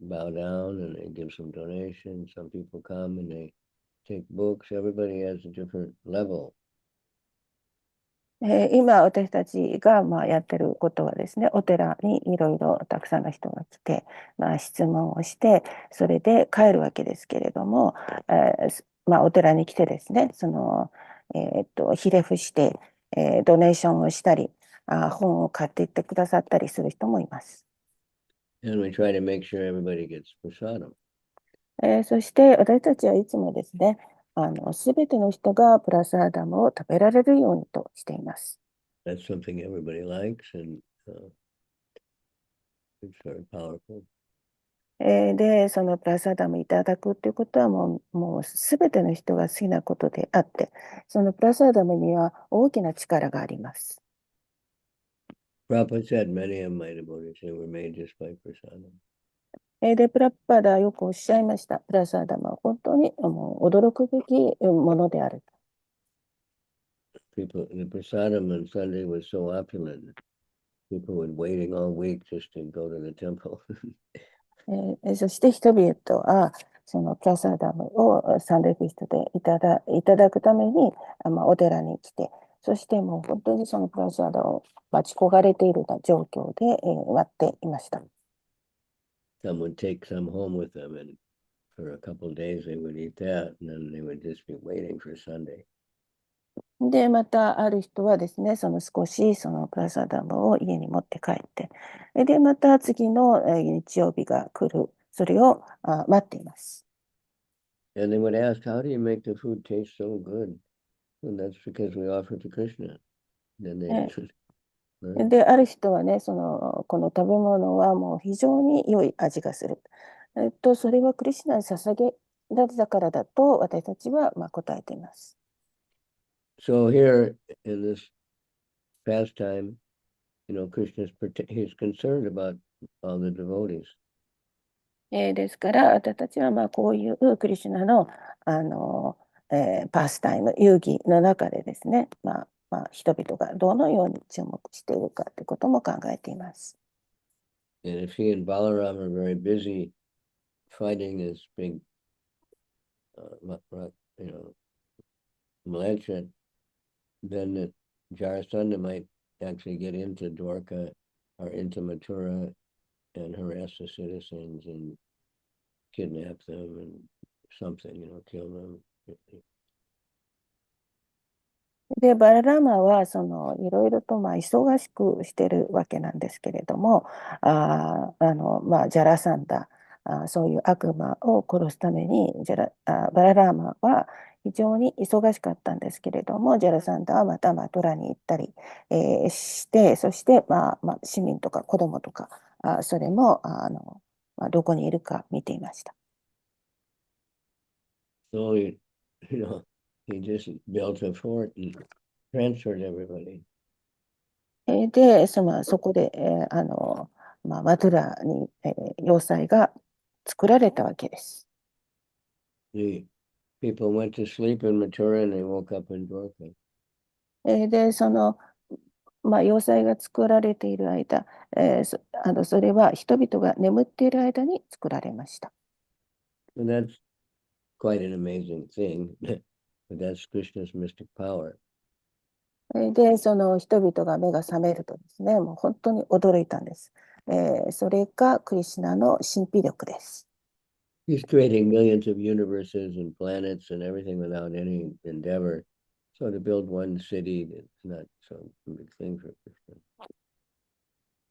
bow down and they give some donations. Some people come and they take books. Everybody has a different level. 今私たちがやってることはですね、お寺にいろいろたくさんの人が来て、質問をして、それで帰るわけですけれども、お寺に来てですね、ひれ伏して、ドネーションをしたり、本を買っていってくださったりする人もいます。And we try to make sure everybody gets prasadam. そして私たちはいつもですね、すべての人がプラスアダムを食べられるようにとしています。That's something everybody likes and it's very powerful. で、そのプラスアダムいただくっていうことはもうすべての人が好きなことであって、そのプラスアダムには大きな力があります。Prabhupada said many of my devotees, they were made just by prasadam. で、プラッパダはよくおっしゃいました。プラスアダムは本当にもう驚くべきものである。The prasadam on Sunday was so opulent. People were waiting all week just to go to the temple. そして人々はそのプラサダムをサンデーフィストでいただくために、お寺に来て、そしてもう本当にそのプラサダムを待ち焦がれているような状況で、待っていました。Some would take some home with them, and for a couple of days they would eat that, and then they would just be waiting for Sunday. で、またある人はですね、少しそのプラサダムを家に持って帰って、で、また次の日曜日が来る、それを待っています。And they would ask, "How do you make the food taste so good?" And that's because we offer to Krishna. Then they え answered, で、ある人はね、この食べ物はもう非常に良い味がする。それはクリシュナに捧げられたからだと私たちは答えています。So here in this pastime, he's concerned about all the devotees. ですから私たちはこういうクリシュナの、パスタイム、遊戯の中でですね、人々がどのように注目しているかということも考えています。And if he and Balaram are very busy fighting this big, bloodshed, then Jarasandha might actually get into Dwarka or into Mathura and harass the citizens and kidnap them and something, kill them. で、バララーマはいろいろと忙しくしてるわけなんですけれども、ジャラサンダ、そういう悪魔を殺すためにバララーマは非常に忙しかったんですけれども、ジャラサンダはまたトラに行ったり、して、そして、市民とか子供とか、それもどこにいるか見ていました。So he just built a fort and transferred everybody. で、そこで、マドゥラに、要塞が作られたわけです。The people went to sleep in Mathura and they woke up in Dwarka. で、要塞が作られている間、それは人々が眠っている間に作られました。And that's quite an amazing thing. But that's Krishna's mystic power. で、その人々が目が覚めるとですね、もう本当に驚いたんです。それがクリシュナの神秘力です。He's creating millions of universes and planets and everything without any endeavor. So to build one city, it's not so big thing for Krishna.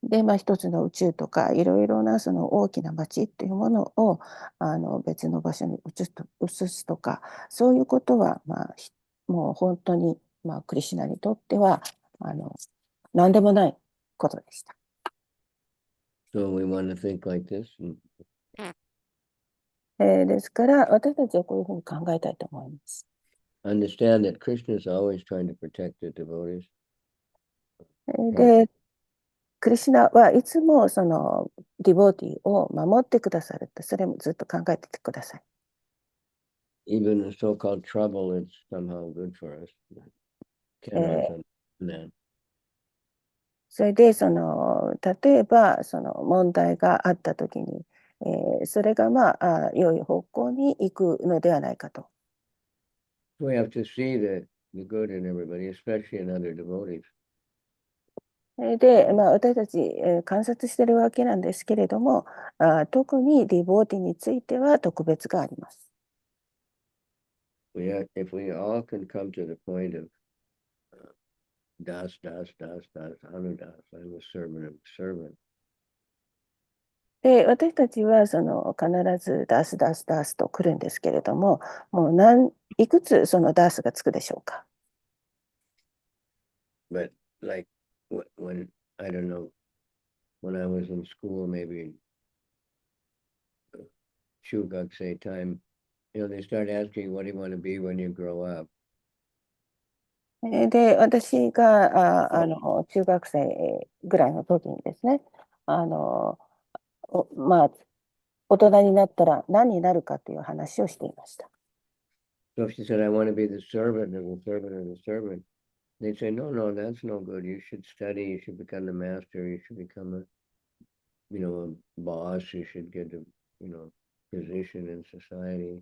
で、一つの宇宙とかいろいろなその大きな町っていうものを別の場所に移すとか、そういうことは、もう本当に、クリシュナにとっては何でもないことでした。So we want to think like this. ですから私たちはこういうふうに考えたいと思います。Understand that Krishna is always trying to protect the devotees. で、クリシュナはいつもそのディボーティーを守ってくださるって、それもずっと考えててください。Even the so-called trouble, it's somehow good for us. Cannot understand. それで例えば問題があったときに、それが良い方向に行くのではないかと。We have to see the good in everybody, especially in other devotees. で、私たち、観察しているわけなんですけれども、特にディボーティについては特別があります。If we all can come to the point of das, anudas, I'm a servant of the servant. で、私たちは必ずダースと来るんですけれども、もういくつそのダースがつくでしょうか。But like when I don't know, when I was in school, maybe Shugakusei time, they start asking, what do you want to be when you grow up? で、私が中学生ぐらいの時にですね、大人になったら何になるかという話をしていました。So if she said, I want to be the servant of the servant of the servant, they'd say, no, that's no good. You should study, you should become the master, you should become a boss, you should get a, position in society.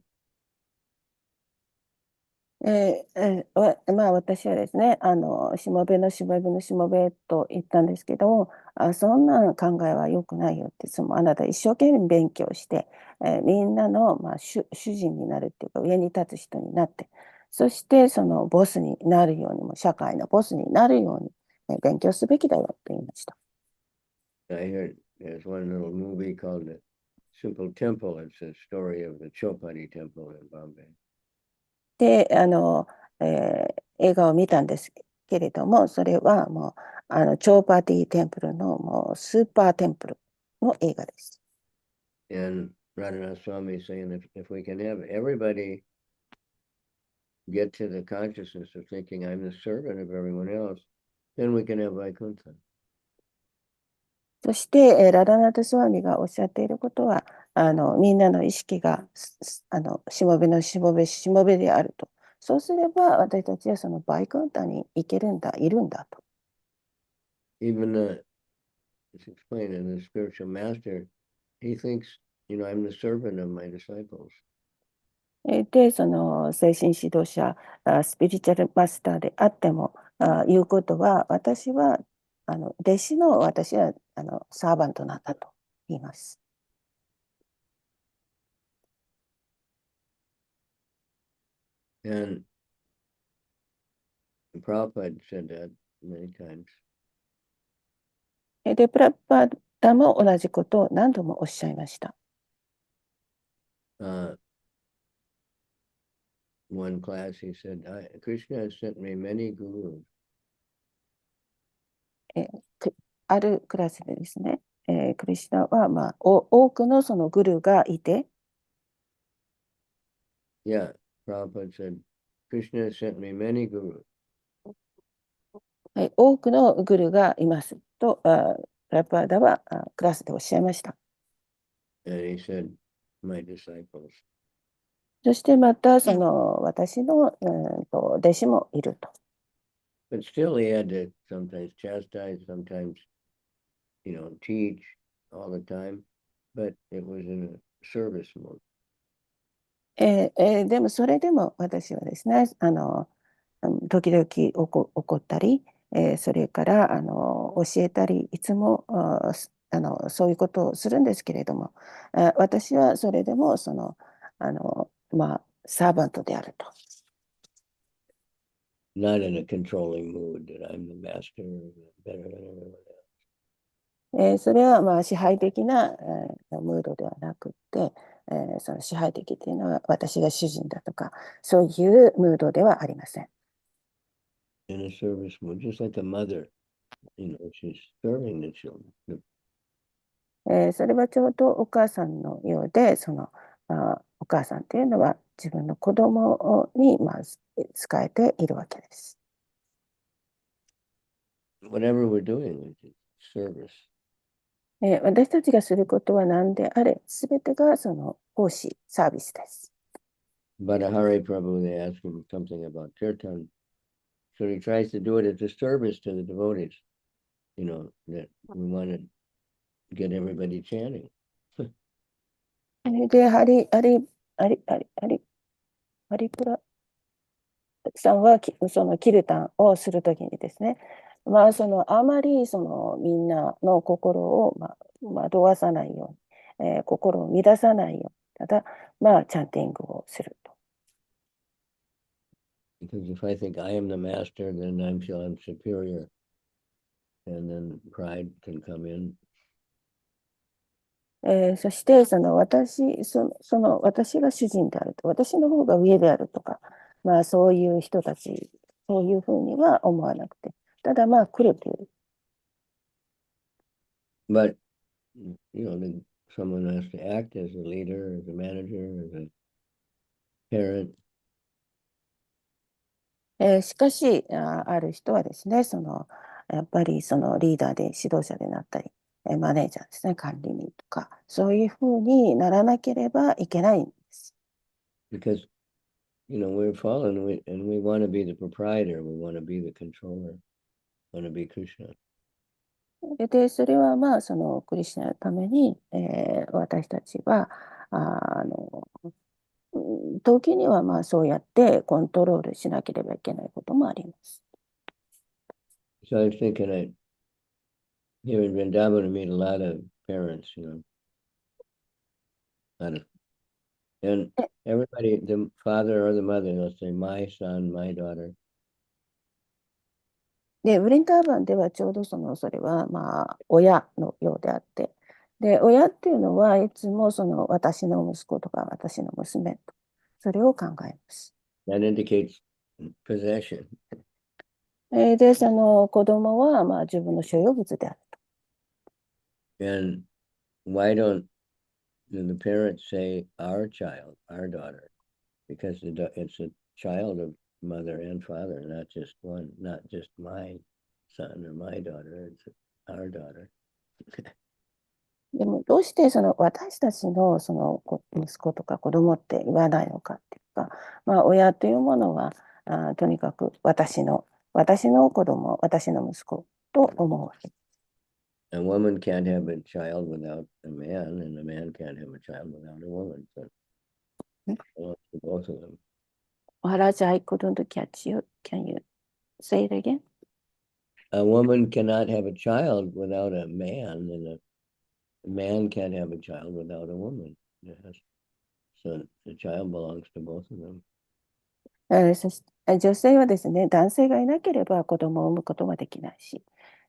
私はですね、しもべのしもべのしもべと言ったんですけども、そんな考えは良くないよって、あなた一生懸命勉強して、みんなの、主人になるっていうか、上に立つ人になって、そしてそのボスになるようにも、社会のボスになるように、勉強すべきだよって言いました。I heard there's one little movie called The Simple Temple. It's a story of the Chopati Temple in Bombay. で、映画を見たんですけれども、それはもう、チョーパティテンプルのもうスーパーテンプルの映画です。And Radhanath Swami is saying if we can have everybody get to the consciousness of thinking I'm the servant of everyone else, then we can have Vaikuntha. そして、ラダナタスワミがおっしゃっていることは、みんなの意識がしもべのしもべであると。そうすれば、私たちはそのバイクンタに行けるんだ、いるんだと。Even it's explained in the spiritual master, he thinks, I'm the servant of my disciples. で、その精神指導者、スピリチュアルマスターであっても、言うことは、私は弟子の私はサーバントなんだと言います。And Prabhupada said that many times. で、プラパダも同じことを何度もおっしゃいました。One class he said, Krishna has sent me many gurus. あるクラスでですね、クリシュナは、多くのそのグルがいて、Yeah, Prabhupada said, Krishna has sent me many gurus. 多くのグルがいますとプラパーダはクラスでおっしゃいました。And he said, my disciples. そしてまた、私の弟子もいると。But still he had to sometimes chastise, sometimes, teach all the time. But it was in a service mode. でもそれでも私はですね、時々怒ったり、それから教えたり、いつもそういうことをするんですけれども、私はそれでもサーバントであると。Not in a controlling mood that I'm the master, better than everyone else. それは支配的な、ムードではなくて、その支配的というのは私が主人だとか、そういうムードではありません。In a service mood, just like a mother, she's serving the children. それはちょうどお母さんのようで、お母さんというのは自分の子供に仕えているわけです。Whatever we're doing, it's service. 私たちがすることは何であれ、すべてが奉仕、サービスです。But Hari Prabhu, they ask him something about kirtan. So he tries to do it as a service to the devotees, that we want to get everybody chanting. で、ハリプラさんはそのキルタンをするときにですね、あまりみんなの心を惑わさないように、心を乱さないように、ただ、チャンティングをすると。Because if I think I am the master, then I feel I'm superior. And then pride can come in. そして私が主人であると、私の方が上であるとか、そういう人たち、そういうふうには思わなくて、ただ来るという。But, someone has to act as a leader, as a manager, as a parent. しかしある人はですね、やっぱりリーダーで指導者でなったり、マネージャーですね、管理人とか、そういうふうにならなければいけないんです。Because, we're fallen and we want to be the proprietor, we want to be the controller, we want to be Krishna. で、それはクリシュナのために、私たちは、時にはそうやってコントロールしなければいけないこともあります。So I was thinking here in Vrindavan, I meet a lot of parents, and everybody, the father or the mother, they'll say, my son, my daughter. で、ウリンターバンではちょうどそれは親のようであって、で、親っていうのはいつも私の息子とか私の娘と、それを考えます。That indicates possession. で、子供は自分の所有物であると。And why don't the parents say our child, our daughter? Because it's a child of mother and father, not just one, not just my son or my daughter, it's our daughter. でもどうして私たちの息子とか子供って言わないのかっていうか、親というものはとにかく私の子供、私の息子と思うわけ。A woman can't have a child without a man, and a man can't have a child without a woman. So it belongs to both of them. Maharaj, I couldn't catch you. Can you say it again? A woman cannot have a child without a man, and a man can't have a child without a woman. Yes. So the child belongs to both of them. そして女性はですね、男性がいなければ子供を産むことができないし、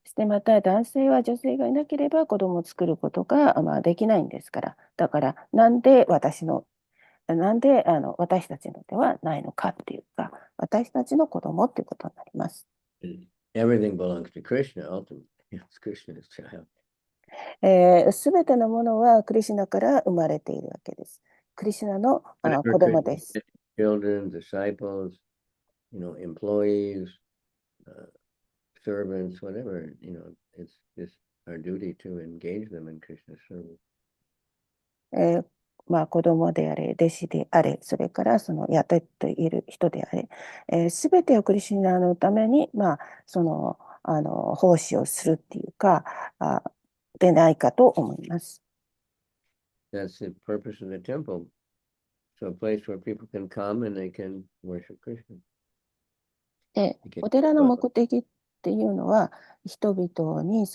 そしてまた男性は女性がいなければ子供を作ることができないんですから、だからなんで私たちのではないのかっていうか、私たちの子供っていうことになります。Everything belongs to Krishna, ultimately. It's Krishna's child. すべてのものはクリシュナから生まれているわけです。クリシュナの子供です。Children, disciples, employees, servants, whatever, it's just our duty to engage them in Krishna's service. まあ、子供であれ、弟子であれ、それからその雇っている人であれ、すべてをクリシュナのために、まあ、奉仕をするっていうか、でないかと思います。That's the purpose of the temple. So a place where people can come and they can worship Krishna. で、お寺の目的っていうのは、人々に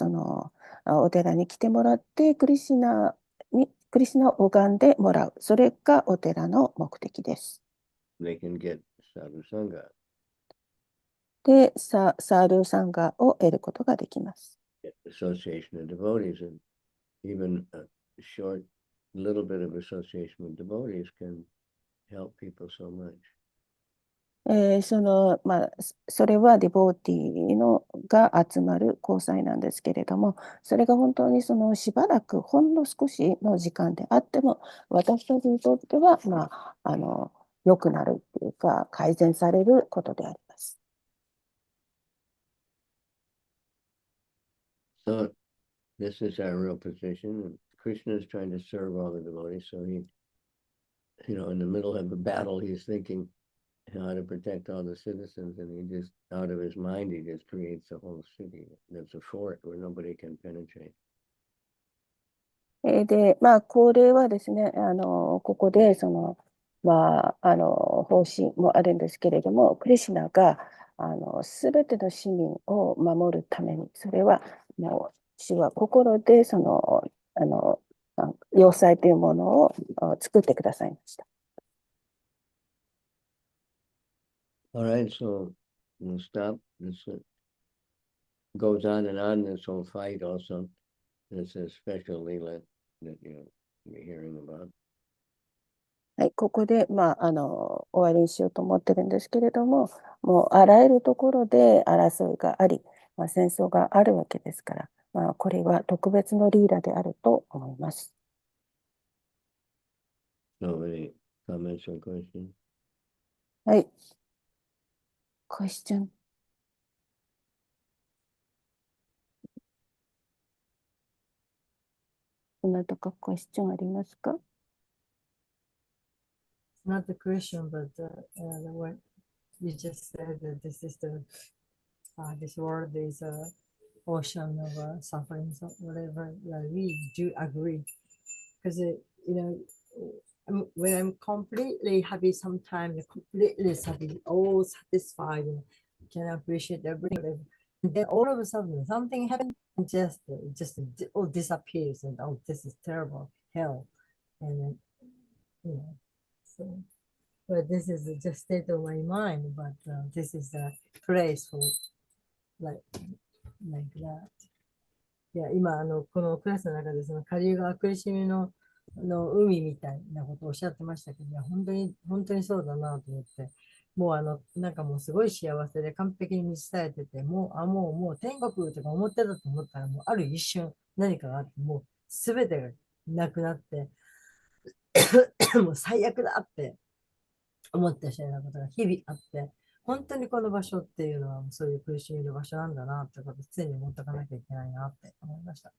お寺に来てもらって、クリシュナを拝んでもらう。それがお寺の目的です。They can get sadhu sangha. で、サードゥサンガを得ることができます。Association of devotees, and even a short little bit of association with devotees can help people so much. まあ、それはディボーティーが集まる交際なんですけれども、それが本当にしばらくほんの少しの時間であっても、私たちにとっては、まあ、良くなるっていうか、改善されることであります。So this is our real position. Krishna is trying to serve all the devotees, so he, in the middle of the battle, he's thinking how to protect all the citizens, and he just, out of his mind, he just creates a whole city that's a fort where nobody can penetrate. で、まあ、これはですね、ここで、まあ、方針もあるんですけれども、クリシュナが、すべての市民を守るために、それは、もう、主は心で、要塞というものを作ってくださいました。All right, so we'll stop. This goes on and on, this whole fight also. This is special Leela that you'll be hearing about. はい、ここで、まあ、終わりにしようと思ってるんですけれども、もうあらゆるところで争いがあり、まあ、戦争があるわけですから、まあ、これは特別のリーダーであると思います。So any comments or questions? はい。クエスチョン。どなたかクエスチョンありますか？ Not the question, but what you just said that this world is a ocean of suffering, so whatever. We do agree because when I'm completely happy, sometimes completely happy, all satisfied, and can appreciate everything. And then all of a sudden something happens, and just all disappears, and oh, this is terrible, hell, and then, so. But this is just state of my mind, but this is a place for like that. いや、今、このクラスの中で、その下流が苦しみの海みたいなことをおっしゃってましたけど、いや、本当にそうだなと思って、もうなんかもうすごい幸せで完璧に満ち足りてて、もう天国とか思ってたと思ったら、もうある一瞬何かがあって、もうすべてがなくなって、もう最悪だって思ってしまうようなことが日々あって、本当にこの場所っていうのはそういう苦しみの場所なんだなってことを常に思っておかなきゃいけないなって思いました。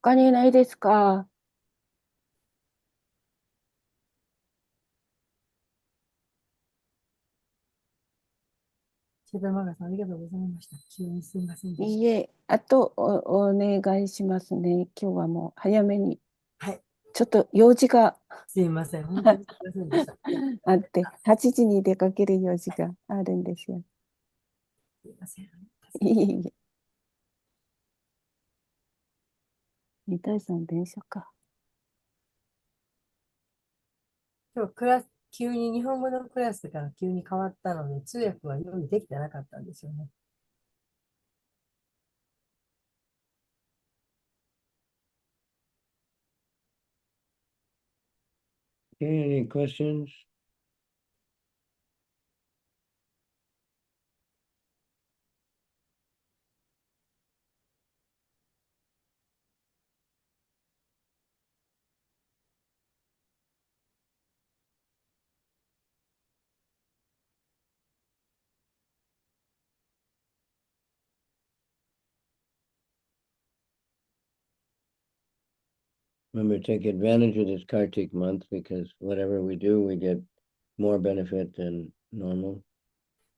他にないですか？シェダマガさん、ありがとうございました。急にすみませんでしいいえ、あとお願いしますね。今日はもう早めに。た。はい。ちょっと用事がすみません。本当にすみませんでした。あって、8時に出かける用事があるんですよ。すみません。いえいえ。三谷さん、電車か。今日急に日本語のクラスから急に変わったので、通訳は用意できてなかったんですよね。any questions? Remember, take advantage of this Kartik month because whatever we do, we get more benefit than normal.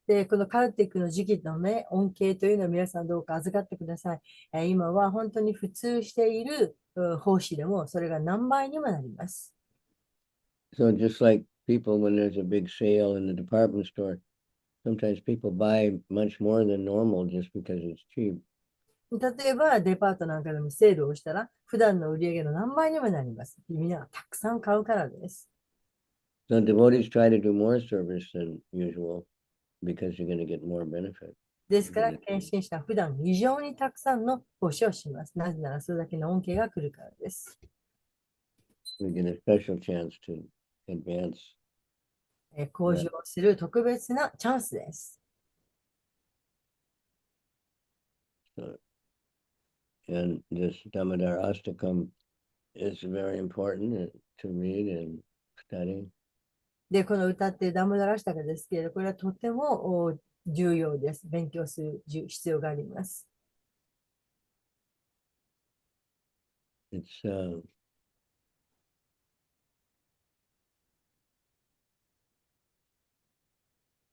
で、このカルティックの時期のね、恩恵というのを皆さんどうか預かってください。今は本当に普通している奉仕でもそれが何倍にもなります。So just like people, when there's a big sale in the department store, sometimes people buy much more than normal just because it's cheap. 例えばデパートなんかでもセールをしたら普段の売り上げの何倍にもなります。みんながたくさん買うからです。So devotees try to do more service than usual because you're going to get more benefit. ですから、献身者は普段以上にたくさんの奉仕をします。なぜならそれだけの恩恵が来るからです。We get a special chance to advance. 向上する特別なチャンスです。So, and this Damodar Astakam is very important to read and study. で、この歌ってダムダラシタカですけれど、これはとても重要です。勉強する必要があります。It's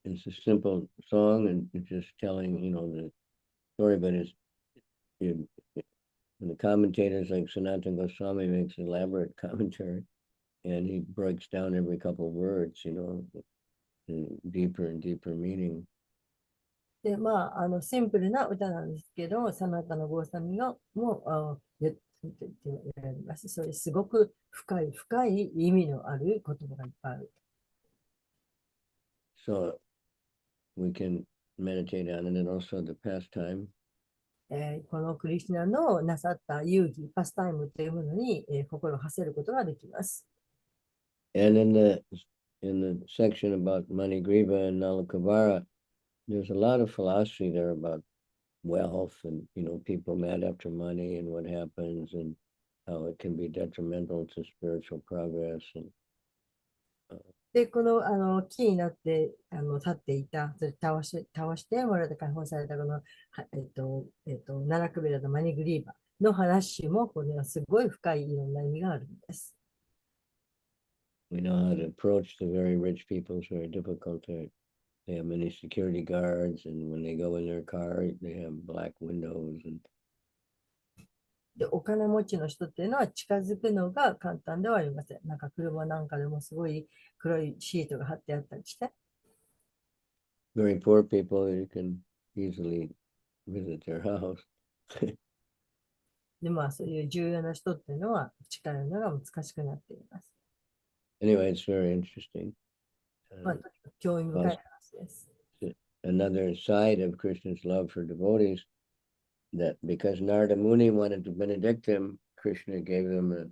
it's a simple song and it's just telling, the story, but when the commentators like Sanatana Goswami makes elaborate commentary and he breaks down every couple of words, deeper and deeper meaning. で、シンプルな歌なんですけど、サナタのゴーサミがもう言ってられます。それすごく深い深い意味のある言葉がいっぱいある。So we can meditate on it and also the pastime. このクリシュナのなさった遊戯、パスタイムというものに、心を馳せることができます。And in the section about Manigriva and Nalakavara, there's a lot of philosophy there about wealth and, people mad after money and what happens and how it can be detrimental to spiritual progress. And で、この、木になって立っていた、それ倒してもらって解放されたこの、ナラクベラとマニグリーバの話も、これはすごい深いいろんな意味があるんです。we know how to approach the very rich people. It's very difficult. They have many security guards, and when they go in their car, they have black windows. And で、お金持ちの人っていうのは近づくのが簡単ではありません。なんか車なんかでもすごい黒いシートが貼ってあったりして。very poor people, you can easily visit their house. で、そういう重要な人っていうのは近寄るのが難しくなっています。Anyway, it's very interesting. とにかく興味深い話です。Another side of Krishna's love for devotees, that because Narada Muni wanted to benedict him, Krishna gave them a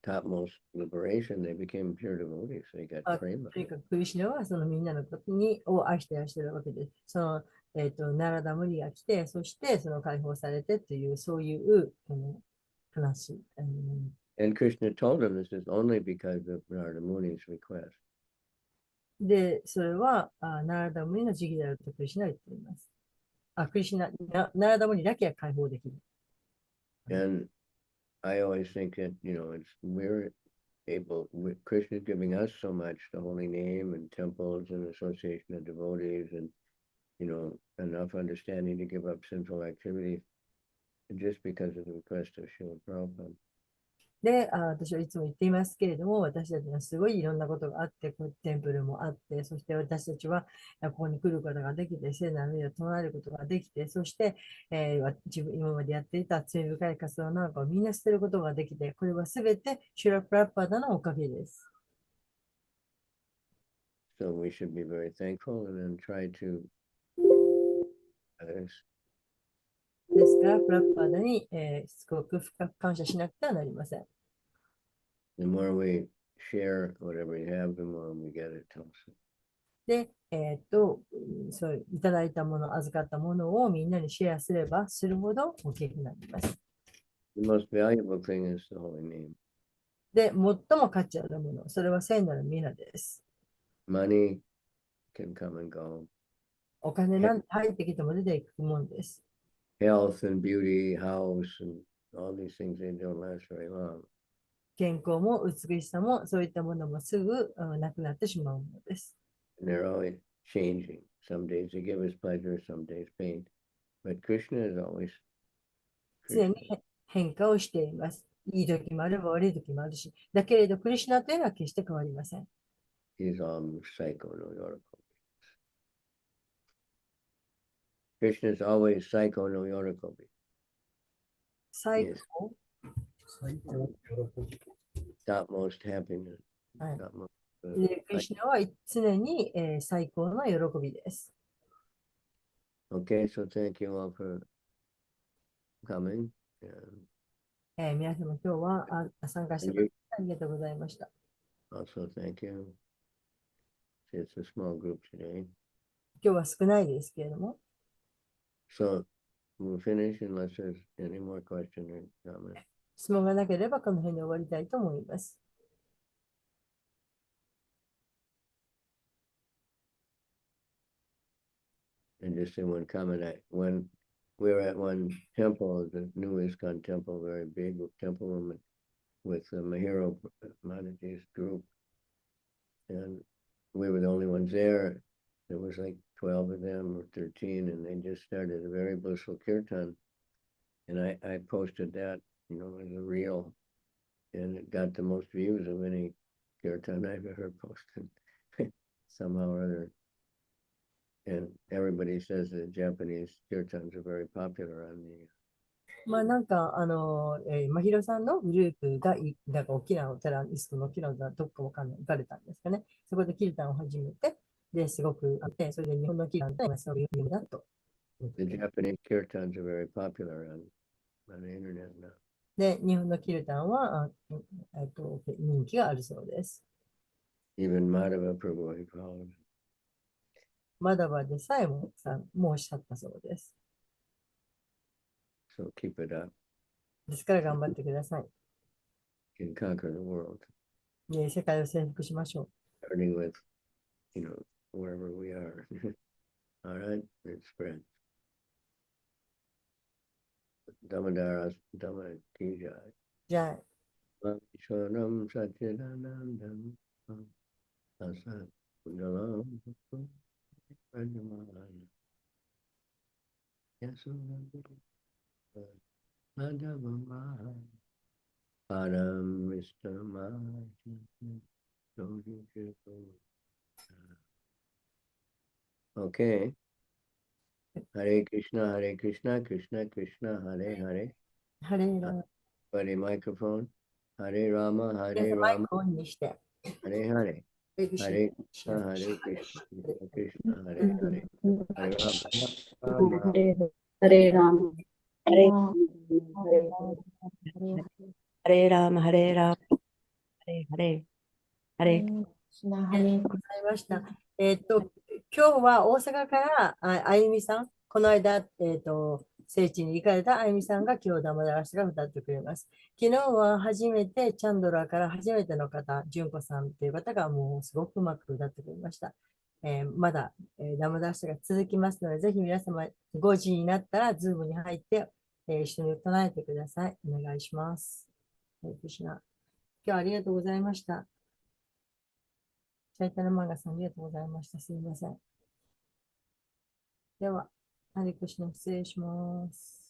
topmost liberation. They became pure devotees. They got と prema. にかくクリシュナはそのみんなのことを愛していらっしゃるわけです。その、ナラダムニが来て、そしてその解放されてという、そういう、話。And Krishna told him this is only because of Narada Muni's request. で、それはナラダムニの時期であるとクリシュナは言っています。クリシュナ、ナラダムニだけは解放できる。And I always think that, we're Krishna is giving us so much, the holy name and temples and association of devotees and, enough understanding to give up sinful activities just because of the request of Srila Prabhupada. で、私はいつも言っていますけれども、私たちはすごいいろんなことがあって、こうテンプルもあって、そして私たちはここに来ることができて、聖なる意味を唱えることができて、そして、自分今までやっていた罪深い活動なんかをみんな捨てることができて、これはすべてシュラプラッパーダのおかげです。So we should be very thankful and then try to others. ですから、プラッパーダに、すごく深く感謝しなくてはなりません。The more we share whatever you have, the more we get it also. で、そういただいたもの、預かったものをみんなにシェアすればするほど大きくなります。The most valuable thing is the holy name. で、最も価値あるもの、それは聖なる皆です。Money can come and go. お金なんて入ってきても出ていくもんです。Health and beauty, house, and all these things, they don't last very long. 健康も美しさもそういったものもすぐなくなってしまうものです。And they're always changing. Some days they give us pleasure, some days pain. But Krishna is always 常 Krishna. に変化をしています。いい時もあれば悪い時もあるし、だけれどクリシュナというのは決して変わりません。He's all psycho no yoroko. Krishna is always psycho no yoroko. 最 Yes. 高、最高の喜び。Topmost happiness. はい Topmost, でクリシュナは常に、最高の喜びです。Okay, so thank you all for coming. And 皆様今日は参加してくださりありがとうございました。also thank you. It's a small group today. 今日は少ないですけれども、So we'll finish unless there's any more question or comment. 質問がなければこの辺で終わりたいと思います。And just in one comment, when we were at one temple, the new ISKCON temple, very big temple room with Mahiro Maharaj's group, and we were the only ones there. There was like 12 of them or 13, and they just started a very blissful kirtan. And I posted that, as a reel, and it got the most views of any kirtan I've ever posted somehow or other. And everybody says that Japanese kirtans are very popular on the. まあなんか、まひろさんのグループがなんか大きなお寺、イスクの大きなお寺、どっかわかんない、行かれたんですかね。そこでキルタンを始めて、で、すごくあって、それで日本のキルタンがすごく有名だと。The Japanese kirtans are very popular on the internet now. で、日本のキルタンは、人気があるそうです。Even Madhava Prabhu he followed. まだまでさえもおっしゃったそうです。So keep it up. ですから頑張ってください。You can conquer the world, で、世界を征服しましょ starting with, wherever we are. All right, it spreads. Damadara Damatija. う。じゃあ、Vishwanam Satchidanandam Asat Kundalam Rajamaya Yasunam Madhavamaya Param Vistamaya Okay. Hare Krishna, Krishna Krishna, Hare Hare. ハレーラ。 Everybody microphone. Hare Rama, 皆 Hare さんマイ Rama, クをオンにして。 Hare Hare. ハレクシ Hare ナ Krishna, Hare Krishna, Krishna Krishna, う Hare ん Hare. うん Hare Rama, ハレハレラム、ハレハレハレラーマ、ハレラーマ、ハレハレ、ハレ、ありがとうございました。今日は大阪からあゆみさん、この間、聖地に行かれたあゆみさんが今日ダマダラシが歌ってくれます。昨日は初めてチャンドラーから初めての方、純子さんという方がもうすごくうまく歌ってくれました。まだ、ダマダラシが続きますので、ぜひ皆様5時になったらズームに入って、一緒に唱えてください。お願いします。今日はありがとうございました。チャイタナマンガさん、ありがとうございました。すみません。では、ハレクリシナ失礼します。